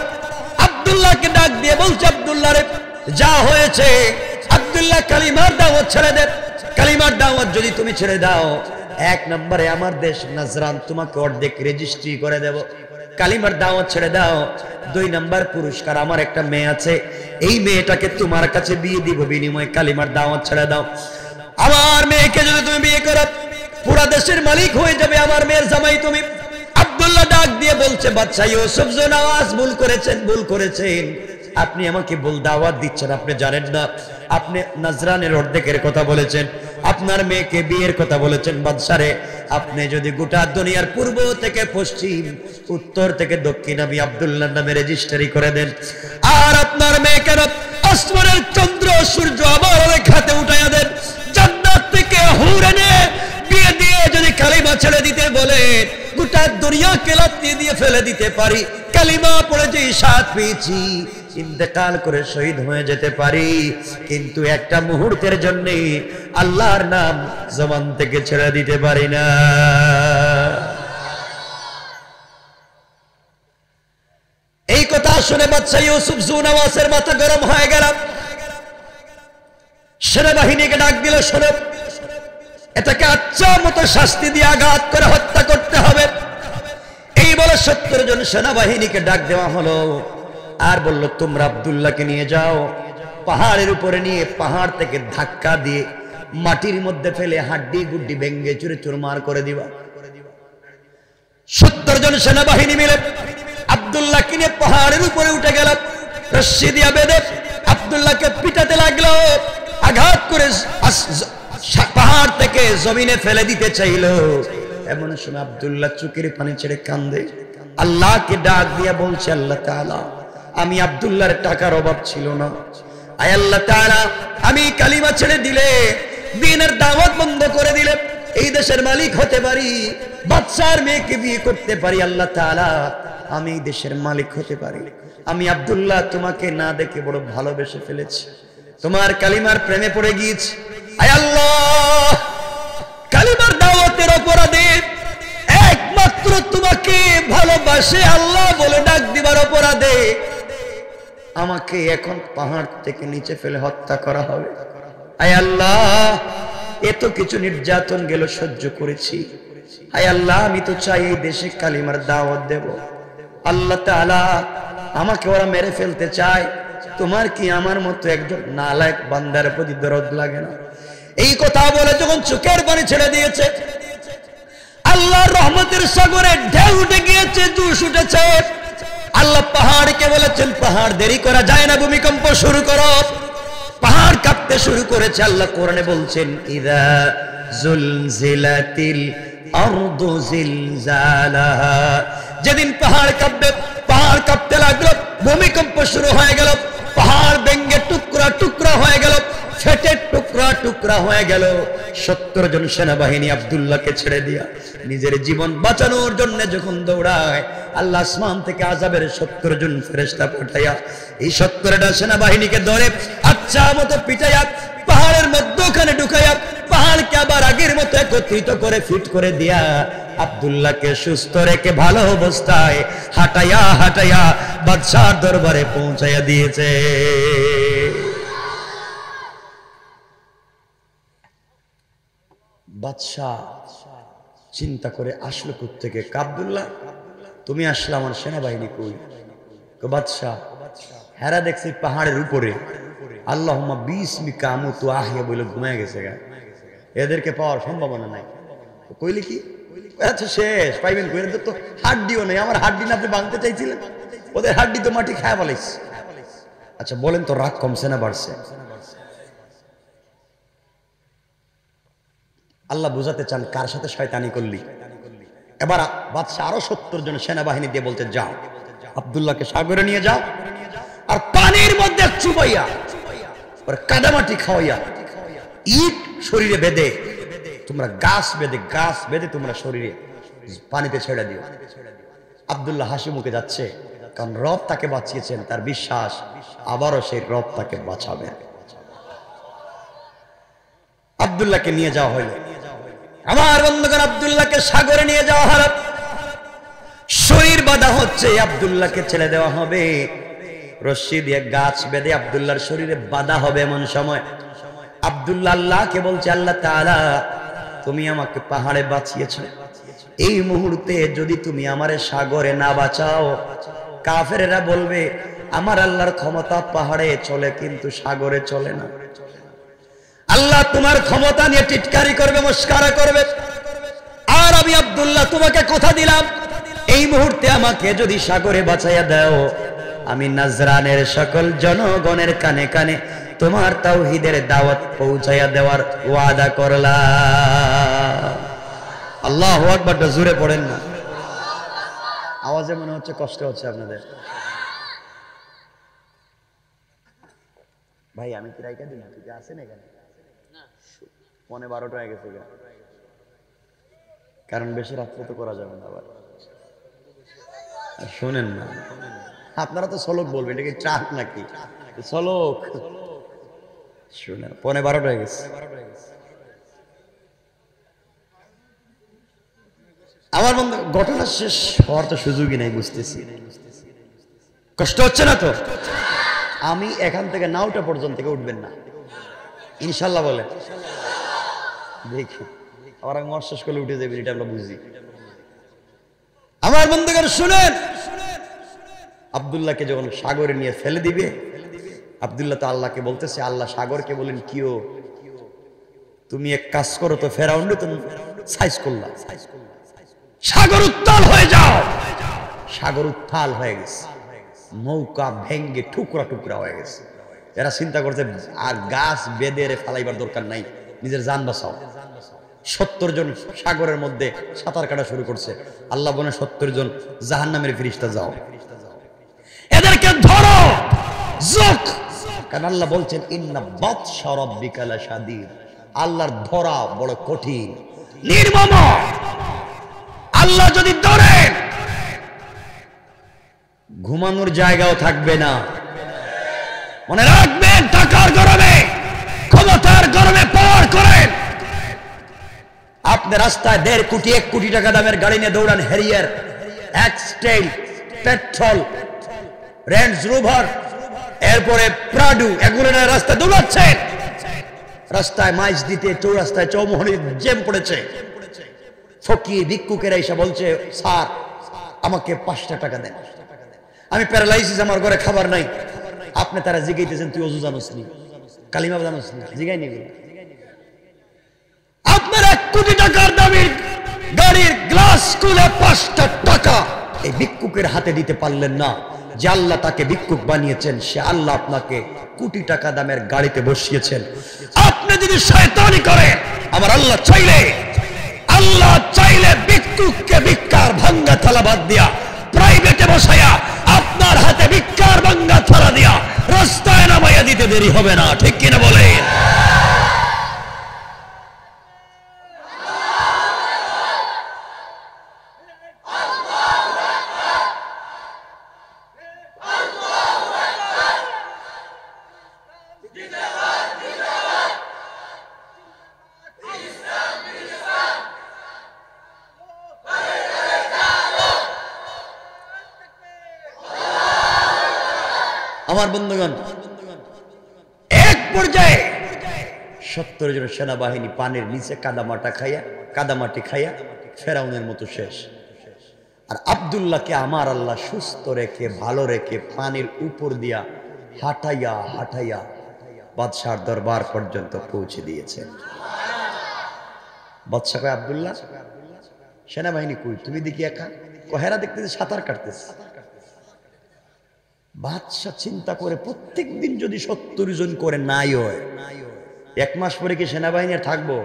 আব্দুল্লাহকে ডাক দিয়ে বলছে, আব্দুল্লাহ রে, যা হয়েছে, আব্দুল্লাহ কালিমার দাওয়াত ছেড়ে দে। কালিমার দাওয়াত যদি তুমি ছেড়ে দাও, 1 নম্বরে আমার দেশ নাজরান তোমাকে অর্ধেক রেজিস্ট্রি করে দেব। কালিমার দাওয়াত ছেড়ে দাও। 2 নম্বর পুরস্কার, আমার একটা মেয়ে আছে, এই মেয়েটাকে তোমার কাছে বিয়ে দিব, বিনিময়ে কালিমার দাওয়াত ছেড়ে দাও। আমার মেয়েকে যদি তুমি বিয়ে করো, পুরা দেশের মালিক হয়ে যাবে, আমার মেয়ের জামাই তুমি। আব্দুল্লাহ আব্দুল্লাহ ডাক দিয়ে বলছে, বাদশা ইউসুফ জুনাওয়াজ ভুল করেছেন। আপনি আমাকে ভুল দাওয়াত দিচ্ছেন। আপনি জানেন না, আপনি নাজরানের অর্ধেকের কথা বলেছেন, আপনার মেয়েকে বিয়ের কথা বলেছেন। বাদশারে, আপনি যদি গোটা দুনিয়ার পূর্ব থেকে পশ্চিম, উত্তর থেকে দক্ষিণ আমি আব্দুল্লাহর নামে রেজিস্ট্রি করে দেন, আর আপনার মেয়েকে আসমানের চন্দ্র সূর্য আমার রেখাতে উঠাইয়া দেন, জান্নাত থেকে হুর এনে বিয়ে দিয়ে যদি কালিমা ছেড়ে দিতে বলে, গোটা দুনিয়াকে লাথি দিয়ে ফেলে দিতে পারি। কালিমা পড়ে যে সাথ পেয়েছি, ইন্তেকাল করে শহীদ হয়ে যেতে পারি, কিন্তু একটা মুহূর্তের জন্য আল্লাহর নাম জবান থেকে ছেড়ে দিতে পারি না। এই কথা শুনে বাদশা ইউসুফ জুনাওয়াজের মাথা গরম হয়ে গেল। সেনাবাহিনীকে ডাক দিল, শোনো, এটাকে আচ্ছা মতো শাস্তি দিয়ে আঘাত করে হত্যা করতে হবে। এই বলে 70 জন সেনাবাহিনীকে ডাক দেওয়া হলো, আর বলল, তোমরা আব্দুল্লাহকে নিয়ে যাও, পাহাড়ের উপরে নিয়ে পাহাড় থেকে ধাক্কা দিয়ে মাটির মধ্যে ফেলে হাড্ডি গুড্ডি ভেঙ্গে চুরে চুরমার করে দিবা। 70 জন সেনাবাহিনী মিলে আব্দুল্লাহকে নিয়ে পাহাড়ের উপরে উঠে গেল, রশ্মি দিয়া বেঁধে আব্দুল্লাহকে পিটাতে লাগলো, আঘাত করে পাহাড় থেকে জমিনে ফেলে দিতে চাইল। এমন সময় আব্দুল্লাহ চোখের পানি ছেড়ে কান্দে, আল্লাহকে ডাক দিয়া বলছে, আল্লাহ তাআলা, আমি আব্দুল্লাহর টাকার অভাব ছিল না, আয় আল্লাহ তাআলা, আমি কালিমা ছেড়ে দিলে, দ্বীনের দাওয়াত বন্ধ করে দিলে এই দেশের মালিক হতে পারি, বাদশার মেয়েকে বিয়ে করতে পারি। আল্লাহ তাআলা, আমি এই দেশের মালিক হতে পারি। আমি আব্দুল্লাহ তোমাকে না দেখে বড় ভালোবেসে ফেলেছি, তোমার কালিমার প্রেমে পড়ে গিয়েছি। আয় আল্লাহ, কালিমার দাওয়াতের অপরাধে, একমাত্র তোমাকে ভালোবাসে আল্লাহ বলে ডাক দিবার অপরাধে আমাকে এখন পাহাড় থেকে নিচে ফেলে হত্যা করা হবে। আয় আল্লাহ, এত কিছু নির্যাতন গেল সহ্য করেছি, আয় আল্লাহ, আমি তো চাই এই দেশে কালিমার দাওয়াত দেব। আল্লাহ তাআলা, আমাকে ওরা মেরে ফেলতে চায়, তোমার কি আমার মতো একজন নালায়েক বান্দার প্রতি দরদ লাগে না? এই কথা বলে যখন চোখের পানি ছেড়ে দিয়েছে, আল্লাহর রহমতের সাগরে ঢেউ উঠে গিয়েছে, জোশ উঠেছে। আল্লাহ পাহাড়কে বলেছেন, পাহাড় দেরি করা যায় না, ভূমিকম্প শুরু করো। পাহাড় কাঁপতে শুরু করেছে। আল্লাহ কোরআনে বলছেন, ইযা জুলজিলাতিল আরদু জিলজালাহা, যেদিন পাহাড় কাঁপবে, পাহাড় কাঁপতে লাগলো, ভূমিকম্প শুরু হয়ে গেল, পাহাড় ভেঙে টুকরা টুকরা হয়ে গেল, ফেটে টুকরা টুকরা হয়ে গেল। 70 জন সেনাবাহিনী আব্দুল্লাহকে ছেড়ে দিয়া নিজের জীবন বাঁচানোর জন্য যখন দৌড়ায়, আল্লাহ আসমান থেকে আযাবের 70 জন ফেরেশতা পাঠাইয়া এই 70টা সেনাবাহিনীকে ধরে আচ্ছা মতো পিটাইয়া পাহাড়ের মধ্যখানে ঢুকাইয়া পাহাড়কে আবার আগের মতো একত্রিত করে ফিট করে দিয়া আব্দুল্লাহকে সুস্থ রেখে ভালো অবস্থায় হাঁটাইয়া হাঁটাইয়া বাদশার দরবারে পৌঁছাইয়া দিয়েছে। বাদশাহ চিন্তা করে আসলো কোত্থেকে, আব্দুল্লাহ তুমি আসলে, আমার সেনাবাহিনী কই? বাদশাহ, হেরা দেখছি পাহাড়ের উপরে, আল্লাহুম্মা বিসমিকা আমুতু আহইয়া বলে ঘুমায় গেছে, এদেরকে পাওয়ার সম্ভাবনা নাই। কইলে কি, আচ্ছা শেষ পাইবেন কই? তো হাড্ডিও নেই, আমার হাড্ডি না আপনি ভাঙতে চাইছিলেন, ওদের হাড্ডি তো মাটি খায় বলেছে। আচ্ছা বলেন তো, রাগ কমছে না বাড়ছে? আল্লাহ বুঝাতে চান কার সাথে শয়তানি করলি। এবার বাদশা আরো 70 জন সেনাবাহিনী দিয়ে বলতে, যাও আব্দুল্লাহকে সাগরে নিয়ে যাও, আর পানির মধ্যে চুবাইয়া ওর কাদামাটি খাওয়াইয়া ইট শরীরে বেঁধে, তোমরা গাছ বেঁধে তোমরা শরীরে পানিতে ছেড়ে দিও। আব্দুল্লাহ হাসি মুখে যাচ্ছে, কারণ রব তাকে বাঁচিয়েছেন, তার বিশ্বাস আবারও সেই রব তাকে বাঁচাবেন। আব্দুল্লাহকে নিয়ে যাওয়া হইল। আমার বন্ধুগণ, আব্দুল্লাহকে সাগরে নিয়ে যাওয়া হলো, শরীর বাঁধা হচ্ছে, আব্দুল্লাহকে ছেড়ে দেওয়া হবে, রশ্মি দিয়ে গাছ বেঁধে আব্দুল্লাহর শরীরে বাঁধা হবে। এমন সময় আব্দুল্লাহ আল্লাহকে বলছে, আল্লাহ তাআলা তুমি আমাকে পাহাড়ে বাঁচিয়েছো, এই মুহূর্তে যদি তুমি আমারে সাগরে না বাঁচাও, কাফেরেরা বলবে আমার আল্লাহর ক্ষমতা পাহাড়ে চলে কিন্তু সাগরে চলে না। আল্লাহ তোমার ক্ষমতা নিয়ে টিটকারি করবে, মস্কারা করবে। আর আমি আব্দুল্লাহ তোমাকে কথা দিলাম, এই মুহূর্তে আমাকে যদি সাগরে বাঁচাইয়া দাও, আমি নাজরানের সকল জনগণের কানে কানে তোমার তাওহীদের দাওয়াত পৌঁছাইয়া দেওয়ার ওয়াদা করলাম। আল্লাহু আকবার, জোরে পড়েন না, আওয়াজে মনে হচ্ছে কষ্ট হচ্ছে আপনাদের। ভাই আমি কি রাইকা দিই না, তুই আছেন এখানে? 11:30 হয়ে গেছে, কারণ বেশি রাত্রে তো করা যাবে না। আবার শোনেন না, আপনারা তো সলক বলবেন, এটা কি ট্রাক নাকি সলক? শুনেন, 11:30 হয়ে গেছে। আমার বন্ধু, ঘটনা শেষ হওয়ার তো সুযোগই নাই, বুঝতেছি কষ্ট হচ্ছে না তো? আমি এখান থেকে নাওটা পর্যন্ত থেকে উঠবেন না ইনশাল্লাহ বলে, দেখি আবার আমি শেষ করলে উঠে যাবেন, এটা আমরা বুঝি। আমার বন্ধুগণ শুনেন, আব্দুল্লাহকে যখন সাগরে নিয়ে ফেলে দিবে, আব্দুল্লাহ তো আল্লাহকে বলতেছে, আল্লাহ সাগরকে বলেন, কিও তুমি এক কাজ করো তো, ফেরাউন তুমি সাইজ করলা, সাগর উত্তাল হয়ে যাও। সাগর উত্তাল হয়ে গেছে, নৌকা ভেঙ্গে টুকরা টুকরা হয়ে গেছে। এরা চিন্তা করছে আর গাছ বেঁধে ফালাইবার দরকার নাই, নিজের জান বাঁচাও। 70 জন সাগরের মধ্যে সাঁতার কাটা শুরু করছে। আল্লাহ বলে 70 জন জাহান্নামের ফেরেশতা, যাও এদেরকে ধরো, যোগ। কারণ আল্লাহ বলছেন, ইন্না বাতশা রাব্বিকা লাশাদীদ, আল্লাহর ধরা বড় কঠিন, নির্মম। আল্লাহ যদি ধরেন, ঘুমানোর জায়গাও থাকবে না। মনে রাখবেন, টাকার গরমে, ক্ষমতার গরমে পাওয়ার করেন। আপনি রাস্তায় 1.5 কোটি 1 কোটি টাকা দামের গাড়ি নিয়ে দৌড়ান, হ্যারিয়ার, এক্সটেল, পেট্রোল, রেঞ্জ রোভার, এরপরে প্রাডু, এগুলো নিয়ে রাস্তায় দৌড়াচ্ছেন। রাস্তায় মাইজ দিতে, চৌরাস্তায় চৌমুহনী জ্যাম পড়েছে। ফকির ভিক্ষুকেরা এসে বলছে, স্যার আমাকে 5টা টাকা দেন, আমি প্যারালাইসিস, আমার ঘরে খাবার নাই। আপনি তারা জিগাইতেছেন, তুই ওযু জানোস নি, কালিমা জানোস নি, জিগাই নি। আপনার 1 কোটি টাকার দামের গাড়ির গ্লাস খুলে 5টা টাকা এই ভিক্ষুকের হাতে দিতে পারলেন না। যে আল্লাহ তাকে ভিক্ষুক বানিয়েছেন, সে আল্লাহ আপনাকে কোটি টাকা দামের গাড়িতে বসিয়েছেন। আপনি যদি শয়তানি করেন, আমার আল্লাহ চাইলে ভিক্ষুককে ভিক্ষার ভাঙ্গা থালা বাদ দিয়া প্রাইভেটে বসায়া আপনার হাতে ভিক্ষার ভাঙ্গা থালা দিয়া রাস্তায় নামাইয়া দিতে দেরি হবে না, ঠিক কিনা বলেন? আমার বন্ধুগণ, এক পর্যায়ে 70 জন সেনাবাহিনী পানির নিচে কাদামাটি খাইয়া ফেরাউনের মতো শেষ। আর আব্দুল্লাহকে আমার আল্লাহ সুস্থ রেখে, ভালো রেখে, পানির উপর দিয়া হাঁটাইয়া বাদশার দরবার পর্যন্ত পৌঁছে দিয়েছেন। বাদশা কয়, আব্দুল্লাহ সেনাবাহিনী কই? তুমি দেখি একা? কহেরা দেখতেছে সাঁতার কাটতেছে। বাদশা চিন্তা করে, প্রত্যেক দিন যদি 70 জন করে নাই হয়, 1 মাস পরে কি সেনাবাহিনী থাকবো?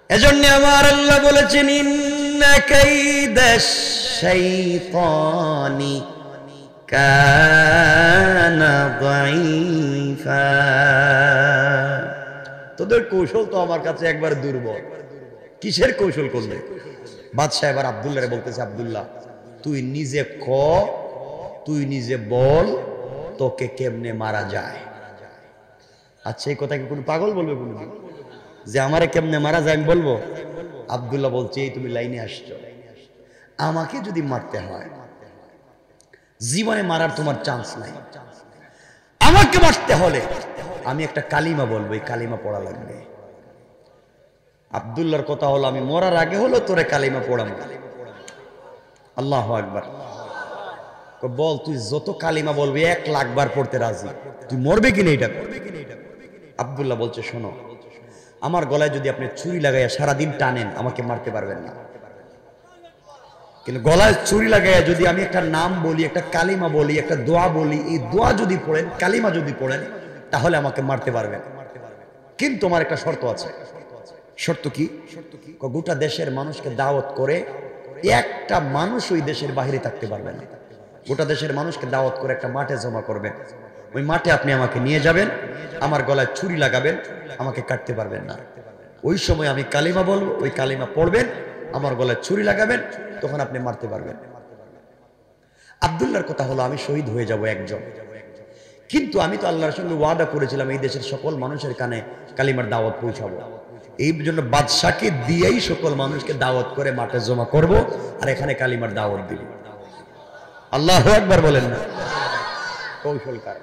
এজন্য আমার আল্লাহ বলেছেন, ইন্না কাইদাশ শাইতানি কানা দাঈফা। তোদের কৌশল তো আমার কাছে একবার দুর্বল। কিসের কৌশল করলে? বাদশা এবার আব্দুল্লাহরে বলতেছে, আব্দুল্লাহ তুই নিজে বল তোকে কেমনে মারা যায়। আচ্ছা, এই কথা কি কোনো পাগল বলবে কোনদিন যে আমারে কেমনে মারা যায় আমি বলবো? আব্দুল্লাহ বলছে, এই তুমি লাইনে আসছো, আমাকে যদি মারতে হয়, জীবনে মারার তোমার চান্স নাই, আমাকে মারতে হলে আমি একটা কালিমা বলবো, এই কালিমা পড়া লাগবে। আব্দুল্লাহর কথা হলো, আমি মরার আগে হলো তোরে কালিমা পড়াবো। আল্লাহু আকবার। বল, তুই যত কালিমা বলবি 1 লাখ বার পড়তে রাজি, তুই মরবে কিনা এটা। আব্দুল্লাহ বলছে, শোনো, আমার গলায় যদি আপনি ছুরি লাগাইয়া সারাদিন টানেন, আমাকে মারতে পারবেন না। কিন্তু গলায় ছুরি লাগাইয়া যদি আমি একটা নাম বলি, একটা কালিমা বলি, একটা দোয়া বলি, এই দোয়া যদি পড়েন, কালিমা যদি পড়েন, তাহলে আমাকে মারতে পারবেন। কিন্তু আমার একটা শর্ত আছে। শর্ত কি? গোটা দেশের মানুষকে দাওয়াত করে একটা মানুষ ওই দেশের বাইরে থাকতে পারবে না। গোটা দেশের মানুষকে দাওয়াত করে একটা মাঠে জমা করবেন। ওই মাঠে আপনি আমাকে নিয়ে যাবেন, আমার গলায় ছুরি লাগাবেন, আমাকে কাটতে পারবেন না। ওই সময় আমি কালিমা বলবো, ওই কালিমা পড়বেন, আমার গলায় ছুরি লাগাবেন, তখন আপনি মারতে পারবেন। আব্দুল্লাহর কথা হলো আমি শহীদ হয়ে যাব একজন, কিন্তু আমি তো আল্লাহর সঙ্গে ওয়াদা করেছিলাম এই দেশের সকল মানুষের কানে কালিমার দাওয়াত পৌঁছাবো। এই জন্য বাদশাকে দিয়েই সকল মানুষকে দাওয়াত করে মাঠে জমা করব, আর এখানে কালিমার দাওয়াত দিব। আল্লাহু আকবার বলেন না? কৌশলকার।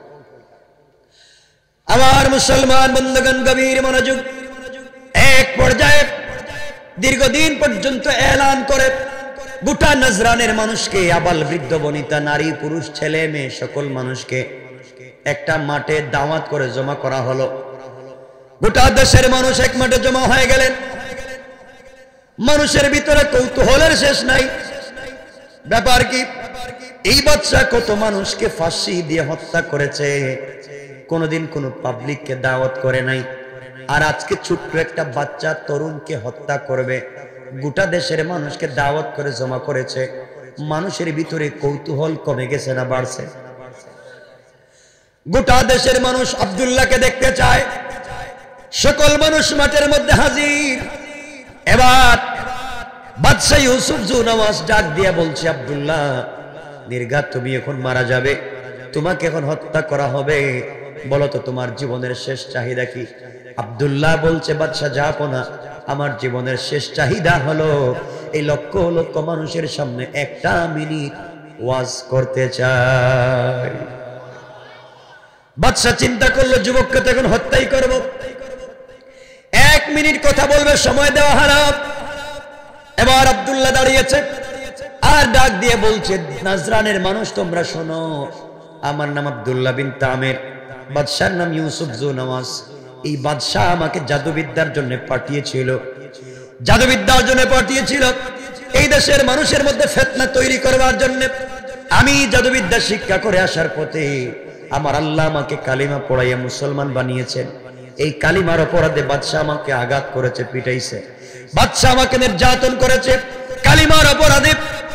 আমার মুসলমান বন্ধুগণ, গভীর মনোযোগ। এক পর্যায়ে দীর্ঘদিন পর্যন্ত এলান করে গোটা নজরানের মানুষকে, আবাল বৃদ্ধ বনিতা, নারী পুরুষ ছেলে মেয়ে সকল মানুষকে একটা মাঠে দাওয়াত করে জমা করা হলো। গোটা দেশের মানুষ এক মাঠে জমা হয়ে গেলেন। মানুষের ভিতরে কৌতূহলের শেষ নাই। ব্যাপার কি? এই বাদশা কত মানুষকে ফাঁসি দিয়ে হত্যা করেছে, কোনদিন কোন পাবলিককে দাওয়াত করে নাই, আর আজকে ছোট্ট একটা বাচ্চা তরুণকে হত্যা করবে। গোটা দেশের মানুষকে দাওয়াত করে জমা করেছে। মানুষের ভিতরে কৌতূহল কমে গেছে না বাড়ছে? গোটা দেশের মানুষ আব্দুল্লাহকে দেখতে চায়। সকল মানুষ মাঠের মধ্যে হাজির। এবার বাদশা ইউসুফ জুনওয়াজ ডাক দিয়ে বলছে, আব্দুল্লাহ নির্ঘাত তুমি এখন মারা যাবে, তোমাকে এখন হত্যা করা হবে, বলো তো তোমার জীবনের শেষ চাহিদা কি? আব্দুল্লাহ বলছে, বাদশা জাহাপনা, আমার জীবনের শেষ চাহিদা হলো এই লক্ষ লক্ষ মানুষের সামনে একটা মিনিট ওয়াজ করতে চাই। বাদশা চিন্তা করলো, যুবককে তো এখন হত্যাই করব, 1 মিনিট কথা বলবে, সময় দেওয়া হারাম। এবার আব্দুল্লাহ দাঁড়িয়েছে আর ডাক দিয়ে বলছে, নাজরানের মানুষ তোমরা শোনো, আমার নাম আব্দুল্লাহ বিন তামির, বাদশার নাম ইউসুফ জুনওয়াজ। এই বাদশা আমাকে জাদুবিদ্যার জন্য পাঠিয়েছিল, জাদুবিদ্যার জন্য পাঠিয়েছিল এই দেশের মানুষের মধ্যে ফিতনা তৈরি করবার জন্য। আমি জাদুবিদ্যা শিক্ষা করে আসার পথে আমার আল্লাহ আমাকে কালিমা পড়াইয়া মুসলমান বানিয়েছেন। এই কালিমার অপরাধে বাদশা আমাকে আঘাত করেছে, পিটাইছে, বাদশা আমাকে নির্যাতন করেছে। কালিমার অপরাধে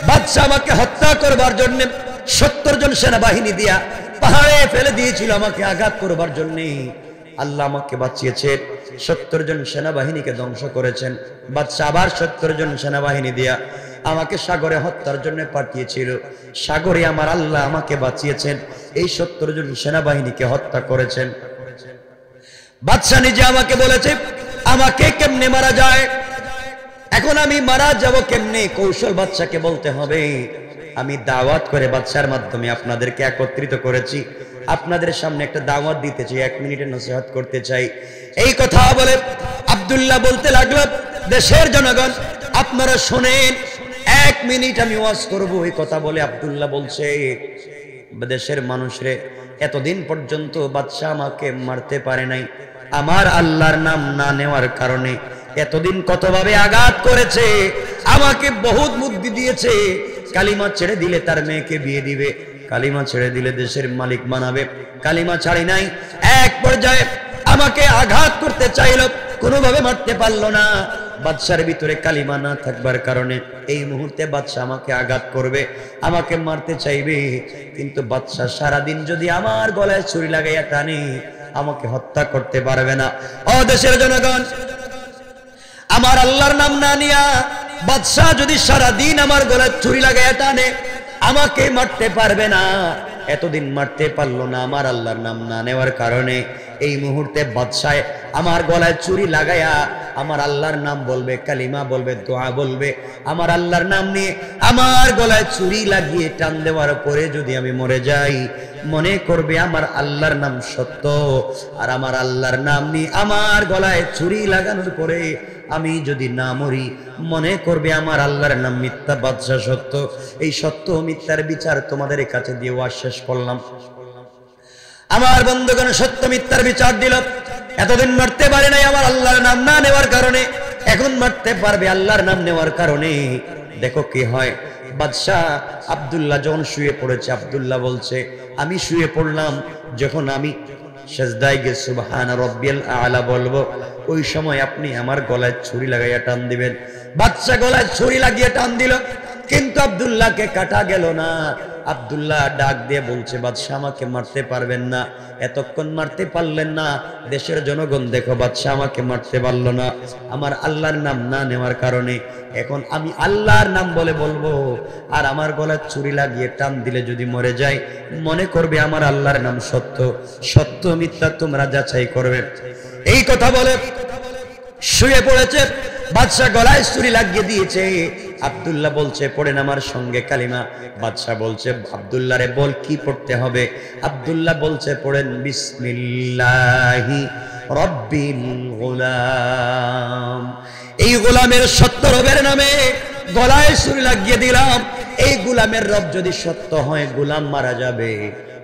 বাদশা আমাকে হত্যা করবার জন্য 70 জন সেনাবাহিনী দিয়া পাহাড়ে ফেলে দিয়েছিল আমাকে আঘাত করবার জন্য। আল্লাহ আমাকে বাঁচিয়েছে, 70 জন সেনাবাহিনীকে ধ্বংস করেছেন। বাদশা আবার 70 জন সেনাবাহিনী দিয়া আমাকে সাগরে হত্যার জন্য পাঠিয়েছিল। সাগরে আমার আল্লাহ আমাকে বাঁচিয়েছেন, এই 70 জন সেনাবাহিনীকে হত্যা করেছেন। বাদশা নিজে আমাকে বলেছে আমাকে কেমনে মারা যায়, এখন আমি মারা যাব কেমনে? কৌশল বাদশাকে বলতে হবে। আমি দাওয়াত করে বাদশার মাধ্যমে আপনাদেরকে একত্রিত করেছি, আপনাদের সামনে একটা দাওয়াত দিতে চাই, 1 মিনিটের নসিহত করতে চাই। এই কথা বলে আব্দুল্লাহ বলতে লাগলো, দেশের জনগণ আপনারা শুনেন, 1 মিনিট আমি ওয়াজ করব। এই কথা বলে আব্দুল্লাহ বলছে, দেশের মানুষরে এতদিন পর্যন্ত বাদশা আমাকে মারতে পারে নাই, আমার আল্লাহর নাম না নেওয়ার কারণে এতদিন কতভাবে আঘাত করেছে, আমাকে বহুত বুদ্ধি দিয়েছে। কালিমা ছেড়ে দিলে তার মেয়েকে বিয়ে দিবে, কালিমা ছেড়ে দিলে দেশের মালিক বানাবে, কালিমা ছাড়ি নাই। এক পর্যায়ে আমাকে আঘাত করতে চাইল, কোনোভাবে মারতে পারলো না। বাদশার ভিতরে কালিমা না থাকবার কারণে এই মুহূর্তে বাদশা আমাকে আঘাত করবে, আমাকে মারতে চাইবে, কিন্তু বাদশা সারাদিন যদি আমার গলায় ছুরি লাগাইয়া টানে আমাকে হত্যা করতে পারবে না। ও দেশের জনগণ, আমার আল্লাহর নাম না নিয়া বাদশা যদি সারাদিন আমার গলায় ছুরি লাগাইয়া টানে আমাকে মারতে পারবে না। এতদিন মারতে পারলো না আমার আল্লাহর নাম না নেওয়ার কারণে। এই মুহূর্তে বাদশায় আমার গলায় ছুরি লাগাইয়া আমার আল্লাহর নাম বলবে, কালিমা বলবে, দোয়া বলবে, আমার আল্লাহর নাম নিয়ে আমার গলায় ছুরি লাগিয়ে টান দেওয়ার পরে যদি আমি মরে যাই, মনে করবে আমার আল্লাহর নাম সত্য, আর আমার আল্লাহর নাম নিয়ে আমার গলায় ছুরি লাগানোর পরে আমি যদি না মরি, মনে করবে আমার আল্লাহর নাম মিথ্যা, বাদশা সত্য। এই সত্য মিথ্যার বিচার তোমাদের কাছে দিয়ে ওয়াজ শেষ করলাম। আমার বন্ধুগণ সত্য মিথ্যার বিচার দিল। এতদিন মারতে পারে নাই আমার আল্লাহর নাম না নেওয়ার কারণে, এখন মারতে পারবে আল্লাহর নাম নেওয়ার কারণে। দেখো কি হয়, বাদশাহ আব্দুল্লাহ যখন শুয়ে পড়েছে, আব্দুল্লাহ বলছে আমি শুয়ে পড়লাম, যখন আমি সেজদায় গিয়ে সুবহান রাব্বিয়াল আলা বলবো, ওই সময় আপনি আমার গলায় ছুরি লাগাইয়া টান দিবেন। বাদশা গলায় ছুরি লাগিয়ে টান দিল, কিন্তু আব্দুল্লাহকে কাটা গেল না। আব্দুল্লাহ ডাক দিয়ে বলছে, বাদশা আমাকে মারতে পারবেন না, এতক্ষণ মারতে পারলেন না, দেশের জনগণ দেখো বাদশা আমাকে মারতে পারলো না আমার আল্লাহর নাম না নেওয়ার কারণে। এখন আমি আল্লাহর নাম বলে বলবো, আর আমার গলায় ছুরি লাগিয়ে টান দিলে যদি মরে যায়, মনে করবে আমার আল্লাহর নাম সত্য, সত্য মিথ্যা তোমরা যাচাই করবে। এই কথা বলে শুয়ে পড়েছে, বাদশা গলায় ছুরি লাগিয়ে দিয়েছে। আব্দুল্লাহ বলছে পড়েন আমার সঙ্গে কালিমা। বাদশা বলছে আব্দুল্লাহ রে বল কি পড়তে হবে। আব্দুল্লাহ বলছে পড়েন বিসমিল্লাহি রব্বিল গোলাম। এই গোলামের সত্য রবের নামে গলায় ছুরি লাগিয়ে দিলাম। এই গোলামের রব যদি সত্য হয় গোলাম মারা যাবে,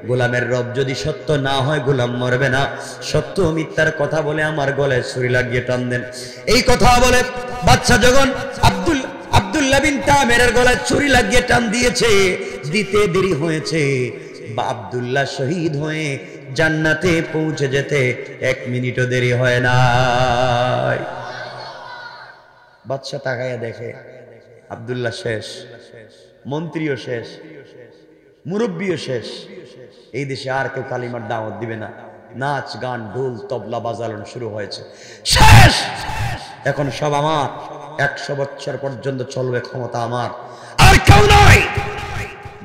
গোলামের রব যদি সত্য না হয় গোলাম মরবে না। সত্য মিথ্যার কথা বলে আমার গলায় ছুরি লাগিয়ে টান দেন। এই কথা বলে বাদশা যখন আব্দুল্লাহ বিন তামেরের গলায় ছুরি লাগিয়ে টান দিয়েছে, দিতে দেরি হয়েছে, বা আব্দুল্লাহ শহীদ হয়ে জান্নাতে পৌঁছে যেতে 1 মিনিটও দেরি হয় না। বাদশা তাকায়া দেখে আব্দুল্লাহ শেষ, মন্ত্রীও শেষ, মুরব্বীও শেষ, এই দেশে আর কেউ কালিমার দাওয়াত দিবে না। নাচ গান ঢোল তবলা বাজানো শুরু হয়েছে, শেষ। এখন সব আমার, 100 বছর পর্যন্ত চলবে ক্ষমতা আমার, আর কেউ নাই।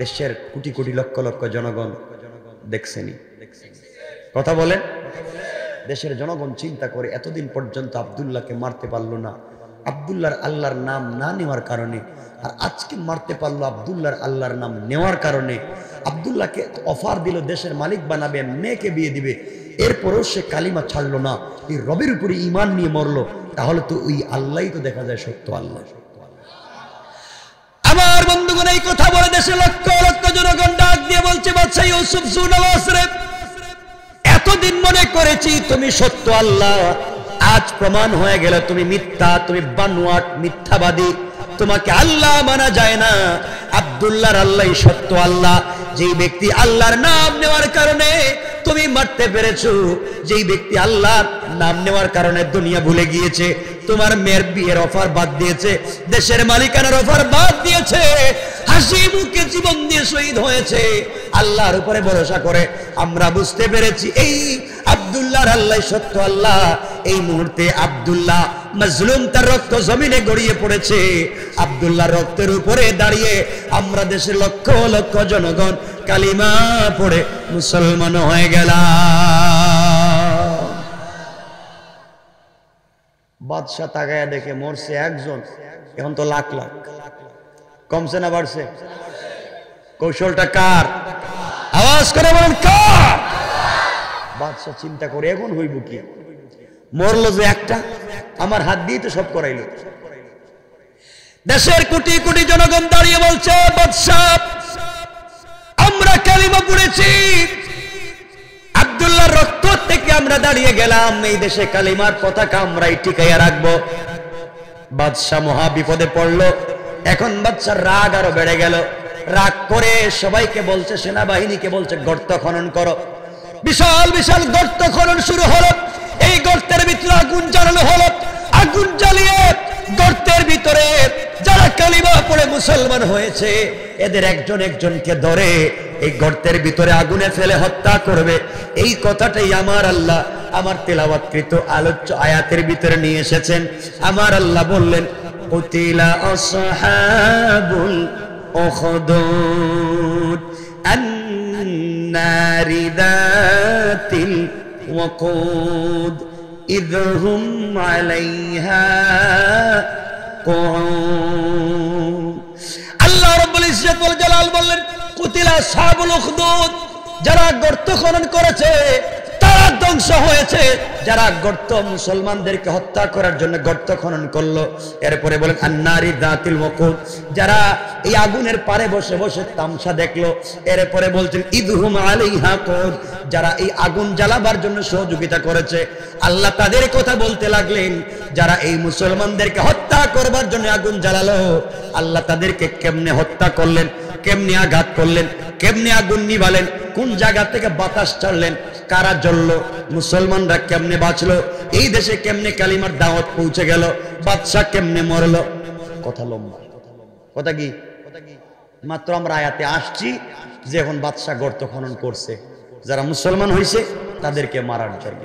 দেশের কোটি কোটি লক্ষ লক্ষ জনগণ দেখছেনি, কথা বলেন। দেশের জনগণ চিন্তা করে এতদিন পর্যন্ত আব্দুল্লাহকে মারতে পারলো না, আব্দুল্লাহর আল্লাহর নাম না নেওয়ার কারণে, আর আজকে মারতে পারলো আব্দুল্লাহর আল্লাহর নাম নেওয়ার কারণে। আব্দুল্লাহকে অফার দিল দেশের মালিক বানাবে, মেয়েকে বিয়ে দিবে, এরপরেও সে কালিমা ছাড়লো না, এই রবের উপরে ঈমান নিয়ে মরলো। তাহলে তো ওই আল্লাহই তো দেখা যায় সত্য আল্লাহ। আমার বন্ধুগণ এই কথা বলে দেশে লক্ষ লক্ষ জনগণ ডাক দিয়ে বলছে, বাদশা ইউসুফ সুনওয়াসরে, এতদিন মনে করেছি তুমি সত্য আল্লাহ, আজ প্রমাণ হয়ে গেল তুমি মিথ্যা, তুমি বানোয়াট মিথ্যাবাদী, তোমাকে আল্লাহ মানা যায় না। আব্দুল্লাহর আল্লাহই সত্য আল্লাহ। যেই ব্যক্তি আল্লাহর নাম নেওয়ার কারণে তুমি মারতে পেরেছো, যেই ব্যক্তি আল্লাহর নাম নেওয়ার কারণে দুনিয়া ভুলে গিয়েছে, তোমার মেয়ের বিয়ের অফার বাদ দিয়েছে, দেশের মালিকানার অফার বাদ দিয়েছে, হাসি মুখে জীবন দিয়ে শহীদ হয়েছে, আল্লাহর উপরে ভরসা করে, আমরা বুঝতে পেরেছি এই আব্দুল্লাহর আল্লাহ সত্য আল্লাহ। এই মুহূর্তে আব্দুল্লাহ মাজলুম, তার রক্ত জমিনে গড়িয়ে পড়েছে। আব্দুল্লাহর রক্তের উপরে দাঁড়িয়ে আমরা দেশের লক্ষ লক্ষ জনগণ কালিমা পড়ে মুসলমান হয়ে গেলাম। বাদশা তাকায়া দেখে মরছে একজন, এখন তো লাখ লাখ, কমছে না বাড়ছে? কৌশলটা কার? আওয়াজ করে বলেন কার? বাদশা চিন্তা করে এখন হইব কি, মরলো যে একটা, আমার হাত দিয়ে তো সব করাইল। দেশের কোটি কোটি জনগণ দাঁড়িয়ে বলছে, বাদশা আমরা কালিমা পড়েছি, আব্দুল্লাহর রক্ত থেকে আমরা দাঁড়িয়ে গেলাম, এই দেশে কালিমার পতাকা আমরাই টিকাইয়া রাখবো। বাদশা মহা বিপদে পড়লো। এখন বাদশার রাগ আরো বেড়ে গেল, রাগ করে সবাইকে বলছে, সেনাবাহিনীকে বলছে গর্ত খনন করো। বিশাল বিশাল গর্ত খনন শুরু হলো। এই গর্তের ভিতরে আগুন জ্বালানো হলো। আগুন জ্বালিয়ে গর্তের ভিতরে যারা কালিমা পড়ে মুসলমান হয়েছে এদের একজন একজনকে ধরে এই গর্তের ভিতরে আগুনে ফেলে হত্যা করবে। এই কথাটাই আমার আল্লাহ আমার তেলাওয়াতকৃত আলোচ্য আয়াতের ভিতরে নিয়ে এসেছেন। আমার আল্লাহ বললেন, কুতিলা আসহাবুল উখদুদ আন-নারি যাতিল ওয়াকুদ ইয হুম আলাইহা কুউদ। আল্লাহ রাব্বুল ইজ্জত ওয়াল জালাল বললেন, কুতিলা আসহাবুল উখদুদ, যারা গর্ত খনন করেছে তারা ধ্বংস হয়েছে। হয়েছে যারা গর্ত মুসলমানদেরকে হত্যা করার জন্য গর্ত খনন করলো। এরপরে বলেন আন্নারি দাতিল ওয়াকুদ, যারা এই আগুনের পারে বসে বসে তামসা দেখলো। এরপরে বলছেন ইদহুম আলাইহা কুদ, যারা এই আগুন জ্বালাবার জন্য সহযোগিতা করেছে। আল্লাহ তাদের কথা বলতে লাগলেন, যারা এই মুসলমানদেরকে হত্যা করবার জন্য আগুন জ্বালালো, আল্লাহ তাদেরকে কেমনে হত্যা করলেন, কেমনে আঘাত করলেন, কেমনে আগুন নিভালেন, কোন জায়গা থেকে বাতাস ছাড়লেন, কারা জ্বললো, মুসলমানরা কেমনে বাঁচলো, এই দেশে কেমনে কালিমার দাওয়াত পৌঁছে গেল, বাদশা কেমনে মরলো। কথা লম্বা, কথা কি মাত্র আমরা আয়াতে আসছি যে এখন বাদশা গর্ত খনন করছে, যারা মুসলমান হয়েছে তাদেরকে মারার জন্য।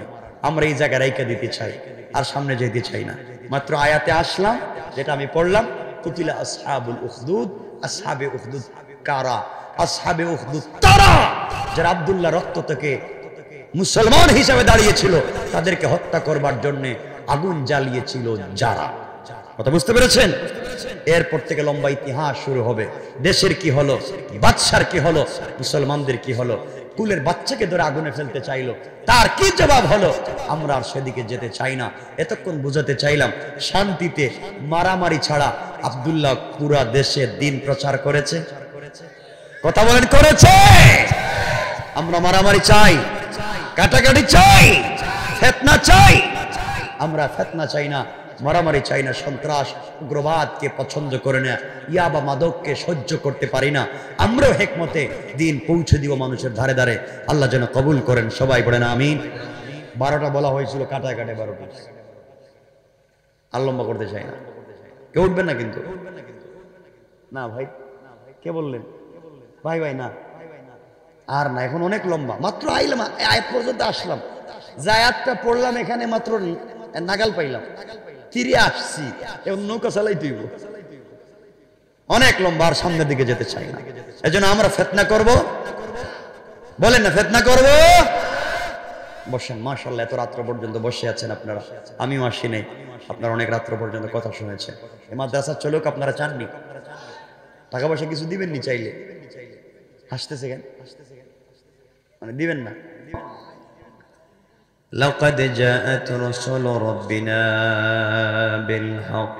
আমরা এই জায়গায় রাইখা দিতে চাই, আর সামনে যেতে চাই না। মাত্র আয়াতে আসলাম, যেটা আমি পড়লাম, কুতিলা আসহাবুল উখদুদ, আসহাবে উখদুদ কারা, আসহাবে উখদুদ তারা, যারা আব্দুল্লাহ রক্ত থেকে মুসলমান হিসেবে দাঁড়িয়েছিল, তাদেরকে হত্যা করবার জন্য আগুন জ্বালিয়েছিল যারা। কথা বুঝতে পেরেছেন? এরপর থেকে লম্বা ইতিহাস শুরু হবে। দেশের কি হলো, বাদশার কি হলো, মুসলমানদের কি হলো। কুলের বাচ্চাকে ধরে আগুনে ফেলতে চাইলো, তার কি জবাব হলো, আমরা আর সেদিকে যেতে চাই না। এতক্ষণ বুঝাতে চাইলাম শান্তিতে মারামারি ছাড়া আব্দুল্লাহ পুরা দেশে দিন প্রচার করেছে। কথা বলেন, করেছে? আমরা মারামারি চাই, কাটাকাটি চাই, ফিতনা চাই? আমরা ফিতনা চাই না, মারামারি চাই না, সন্ত্রাস উগ্রবাদকে পছন্দ করে না, ইয়াবা মাদককে সহ্য করতে পারি না। আমরাও হিকমতে দিন পৌঁছে দিব মানুষের ধারে ধারে। আল্লাহ যেন কবুল করেন, সবাই পড়েন আমিন। 12টা বলা হয়েছিল, কাটায় কাটে 12টা। আর লম্বা করতে চাই না, কেউ উঠবেন না কিন্তু। না ভাই, কে বললেন? ভাই ভাই না, আর না, এখন অনেক লম্বা। মাত্র আইলাম, আয়াত পর্যন্ত আসলাম, যে আয়াতটা পড়লাম এখানে মাত্র নাগাল পাইলাম, তীরে আসছি, এখন নৌকা চালাই তুইব। অনেক লম্বা, আর সামনের দিকে যেতে চাই না। এজন্য আমরা ফিতনা করব, বলেন না ফিতনা করব। বসেন, মাশাআল্লাহ এত রাত্র পর্যন্ত বসে আছেন আপনারা, আমিও আসি নাই, আপনারা অনেক রাত্র পর্যন্ত কথা শুনেছেন। এই মাদ্রাসা চলুক, আপনারা চাননি? টাকা পয়সা কিছু দিবেন নি চাইলে? হাসতেছে কেন? মানে দিবেন না? لقد جاءت رسل ربنا بالحق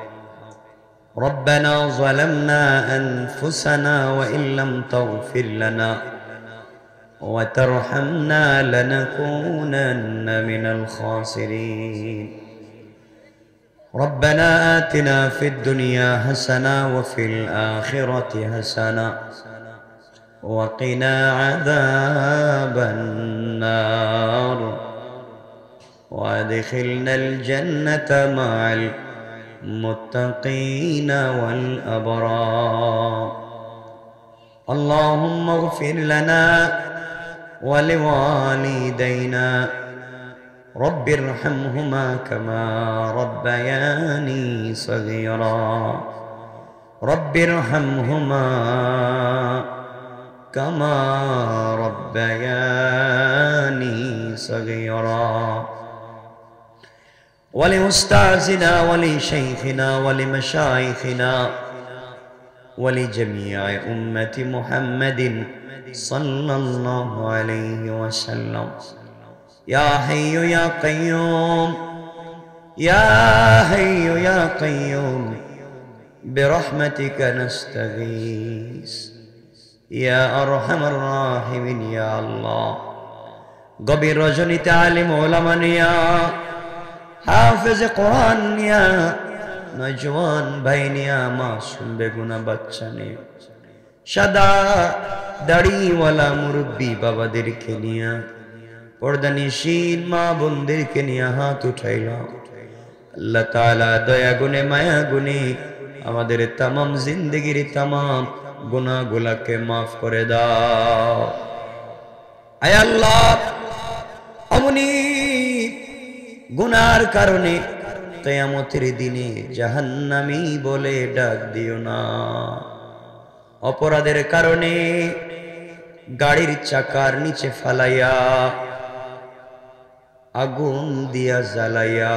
ربنا ظلمنا أنفسنا وإن لم تغفر لنا وترحمنا لنكونن من الخاسرين ربنا آتنا في الدنيا حسنة وفي الآخرة حسنة وقنا عذاب النار وادخلنا الجنة مع المتقين والأبرار اللهم اغفر لنا ولوالدينا رب ارحمهما كما ربياني صغيرا رب ارحمهما كما ربياني صغيرا ولأستاذنا ولشيخنا ولمشايخنا ولجميع أمة محمد صلى الله عليه وسلم يا حي يا قيوم يا حي يا قيوم برحمتك نستغيث يا أرحم الراحمين يا الله গভীর রজনীতে আলিম ওলামা নিয়া হাফেজ কোরআন নিয়া নওজওয়ান ভাই নিয়া মাসুম বেগুনা বাচ্চা নিয়া সাদা দাড়িওয়ালা মুরব্বী বাবাদেরকে নিয়া পর্দানিশীন মা বোনদেরকে নিয়া হাত উঠাইলাম। আল্লাহ তাআলা দয়া গুণে মায়া গুণে আমাদের তামাম জিন্দগির তামাম গুনাহগুলোকে মাফ করে দাও। আয় আল্লাহ, অমনি গুনার কারণে কিয়ামতের দিনে জাহান্নামী বলে ডাক দিও না। অপরাধের কারণে গাড়ির চাকার নিচে ফালাইয়া আগুন দিয়া জ্বালাইয়া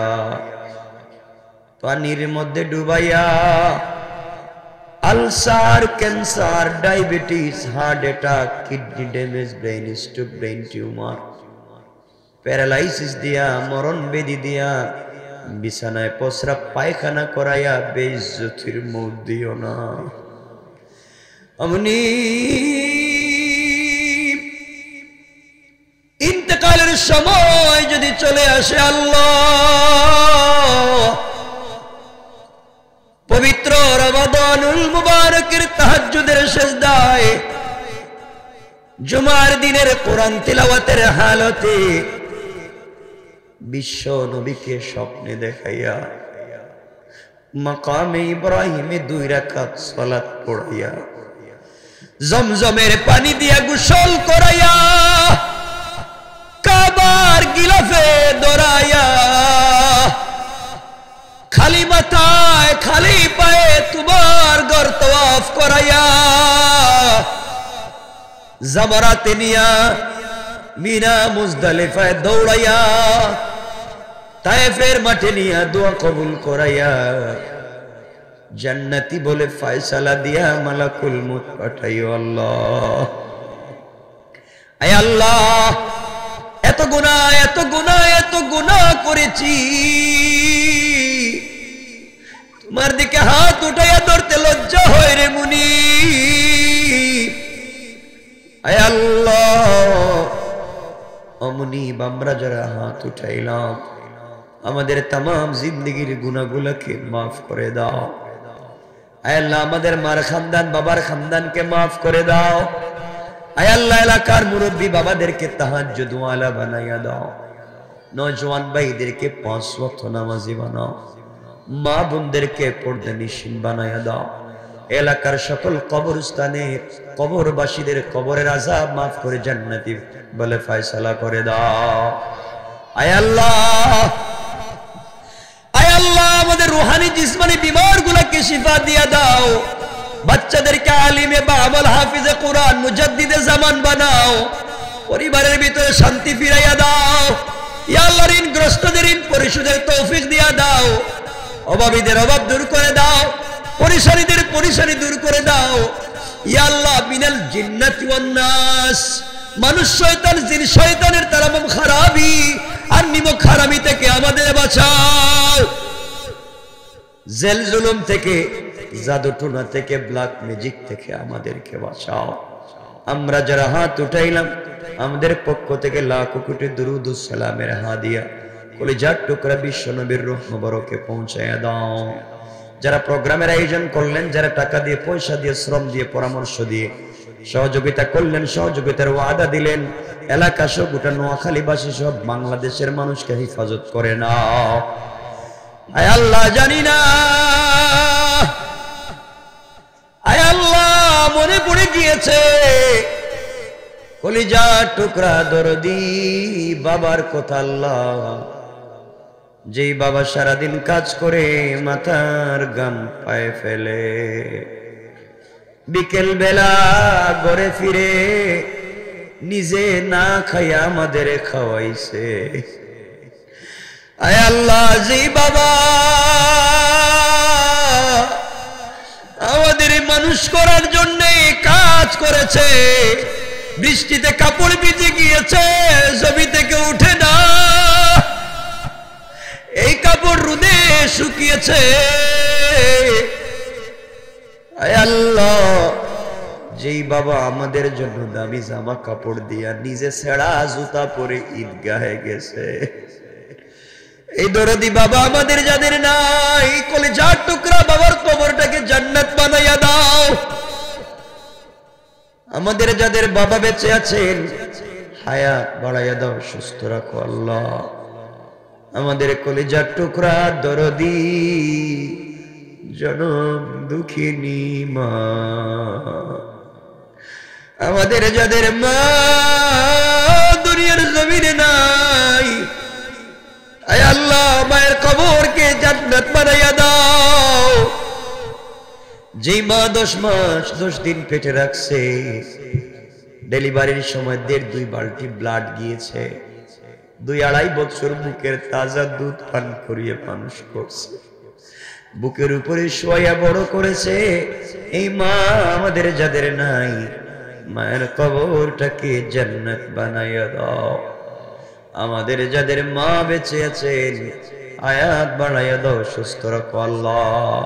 পানির মধ্যে ডুবাইয়া ulcer, cancer, diabetes, heart attack, kidney damage, brain stroke, brain tumour, paralysis দিয়া, মরণ বেদি দিয়া, বিছানায় প্রস্রাব পায়খানা করাইয়া বেইজ্জতির মৌত দিও না। আমনি ইন্তেকালের সময় যদি চলে আসে আল্লাহ, পবিত্র রমাদানুল মুবারকের তাহাজ্জুদের সিজদায় জুমার দিনের কোরআন তিলাওয়াতের হালতে বিশ্ব নবীকে স্বপ্নে দেখাইয়া মাকামে ইব্রাহিমে 2 রাকাত সালাত পড়াইয়া জমজমের পানি দিয়া গোসল করাইয়া কাবার গিলাফে দরাইয়া খালি মাথায় খালি পায়ে তোমার ঘর তওয়াফ করাইয়া জামারাতে নিয়া মিনা মুজদালিফায় দৌড়াইয়া তায়েফের মাঠে নিয়া দোয়া কবুল করাইয়া জান্নাতি বলে ফয়সালা দিয়া মালাকুল মউত পাঠাইও আল্লাহ। আয় আল্লাহ, এত গুনাহ এত গুনাহ এত গুনাহ করেছি, তোমার দিকে হাত উঠাইয়া ধরতে লজ্জা হয় রে মুনি। আয় আল্লাহ, অমনি আমরা যারা হাত উঠাইলাম আমাদের तमाम জিন্দেগীর গুনাহগুলোকে মাফ করে দাও। আয় আল্লাহ, আমাদের মার খানদান বাবার খানদানকে মাফ করে দাও। আয় আল্লাহ, এলাকার মুরব্বী বাবাদেরকে তাহাজ্জুদ ওয়ালা বানাইয়া দাও। নওজোয়ান ভাইদেরকে 5 ওয়াক্ত নামাজি বানাও। মা বোনদেরকে পর্দানিশীন বানাইয়া দাও। এলাকার সকল কবরস্থানে কবরবাসীদের কবরের আযাব মাফ করে জান্নাতি বলে ফয়সালা করে দাও। আয় আল্লাহ, আয় আল্লাহ, আমাদের রূহানি জিসমানি বিমারগুলোকে শিফা দিয়া দাও। বাচ্চাদেরকে আলিমে বা আমল হাফিজে কোরআন মুজাদ্দিদে জামান বানাও। পরিবারের ভিতরে শান্তি ফিরাইয়া দাও। ইয়া আল্লাহ, ঋণগ্রস্তদের ঋণ পরিশোধের তৌফিক দিয়া দাও। অভাবীদের অভাব দূর করে দাও। পরিশানীদের পরিশানী দূর করে দাও। ইয়া আল্লাহ, মিনাল জিন্নাতি ওয়ান নাস, মানুষ শয়তান জিন শয়তানের তামাম খারাপি আর নিমক হারামি থেকে আমাদের বাঁচাও। জেল জুলুম থেকে, জাদু টুনা থেকে, ব্ল্যাক ম্যাজিক থেকে আমাদেরকে বাঁচাও। আমরা যারা হাত উঠাইলাম আমাদের পক্ষ থেকে লাখো কোটি দুরুদ ও সালামের হাদিয়া কলিজার টুকরা বিশ্ব নবীর রূহ মুবারকে পৌঁছায়া দাও। যারা প্রোগ্রামের আয়োজন করলেন, যারা টাকা দিয়ে, পয়সা দিয়ে, শ্রম দিয়ে, পরামর্শ দিয়ে সহযোগিতা করলেন, সহযোগিতার ওয়াদা দিলেন, এলাকা সহ গোটা নোয়াখালীবাসী সব বাংলাদেশের মানুষকে হেফাজত করে নাও। আয় আল্লাহ, জানি না, আয় আল্লাহ, মনে পড়ে গিয়েছে কলিজার টুকরা দরদি বাবার কথা। আল্লাহ, যেই বাবা সারাদিন কাজ করে মাথার গাম পায়ে ফেলে, বিকেল বেলা ঘরে ফিরে নিজে না খাইয়া আমাদের খাওয়াইছে। আয় আল্লাহ, যেই বাবা আমাদের মানুষ করার জন্য কাজ করেছে, বৃষ্টিতে কাপড় ভিজে গিয়েছে, জমি থেকে উঠে না, এই কাপড় রোদে শুকিয়েছে। আয় আল্লাহ, যেই বাবা আমাদের জন্য দামি জামা কাপড় দিয়া নিজে ছেঁড়া জুতা পরে ঈদগাহে গেছে, এই দরদি বাবা আমাদের যাদের নাই, কলিজার টুকরা বাবার কবরটাকে জান্নাত বানাইয়া দাও। আমাদের যাদের বাবা বেঁচে আছেন হায়াত বাড়াইয়া দাও, সুস্থ রাখো আল্লাহ। আমাদের কলিজার টুকরা দরদি জনম দুঃখিনী মা, আমাদের যাদের মা দুনিয়ার জমিনে নাই, আয় আল্লাহ, মায়ের কবরকে জান্নাত বানাইয়া দাও। যেই মা 10 মাস 10 দিন পেটে রাখছে, ডেলিভারির সময় 1.5-2 বালতি ব্লাড গিয়েছে, 2-2.5 বছর বুকের তাজা দুধ পান করিয়ে মানুষ করছে, বুকের উপরে শোয়া বড় করেছে। এই মা আমাদের যাদের নাই, মায়ের কবরটাকে জান্নাত বানাইয়া দাও। আমাদের যাদের মা বেঁচে আছেন আয়াত বাড়াইয়া দাও, সুস্থ রাখো আল্লাহ।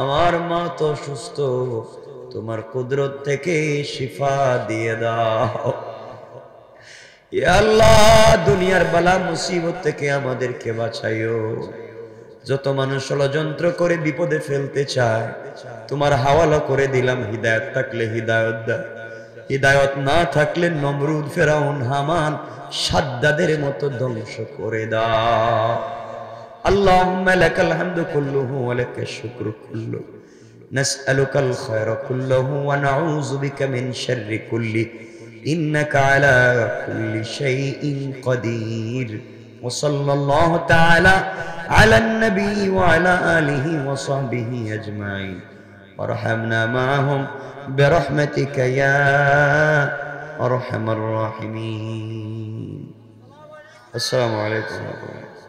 আমার মা তো সুস্থ, তোমার কুদরত থেকে শিফা দিয়ে দাও। ইয়া আল্লাহ, দুনিয়ার বালা মুসিবত থেকে আমাদেরকে বাঁচাইও। যত মানুষ ষড়যন্ত্র করে বিপদে ফেলতে চায়, তোমার হাওয়ালা করে দিলাম। হিদায়াত থাকলে হিদায়াত দাও, হিদায়াত না থাকলে নমরুদ, ফেরাউন, হামান, সাদ্দাদের মতো ধ্বংস করে দাও। আল্লাহুম্মা লাকাল হামদু কুল্লুহু ওয়া লাকাশ শুকরু কুল্লুহু, নাসআলুকাল খায়রা কুল্লাহু ওয়া নাউযু বিকা মিন শাররি কুল্লি, ইন্নাকা আলা কুল্লি শাইইন কাদির। ওয়া সাল্লাল্লাহু তাআলা আলান নবী ওয়া আলা আলিহি ওয়া সাহবিহি আজমাইন, ওয়ারহামনা মাআহুম বিরহমাতিকা ইয়া আরহামার রাহিমিন। আসসালামু আলাইকুম ওয়া রাহমাতুল্লাহ।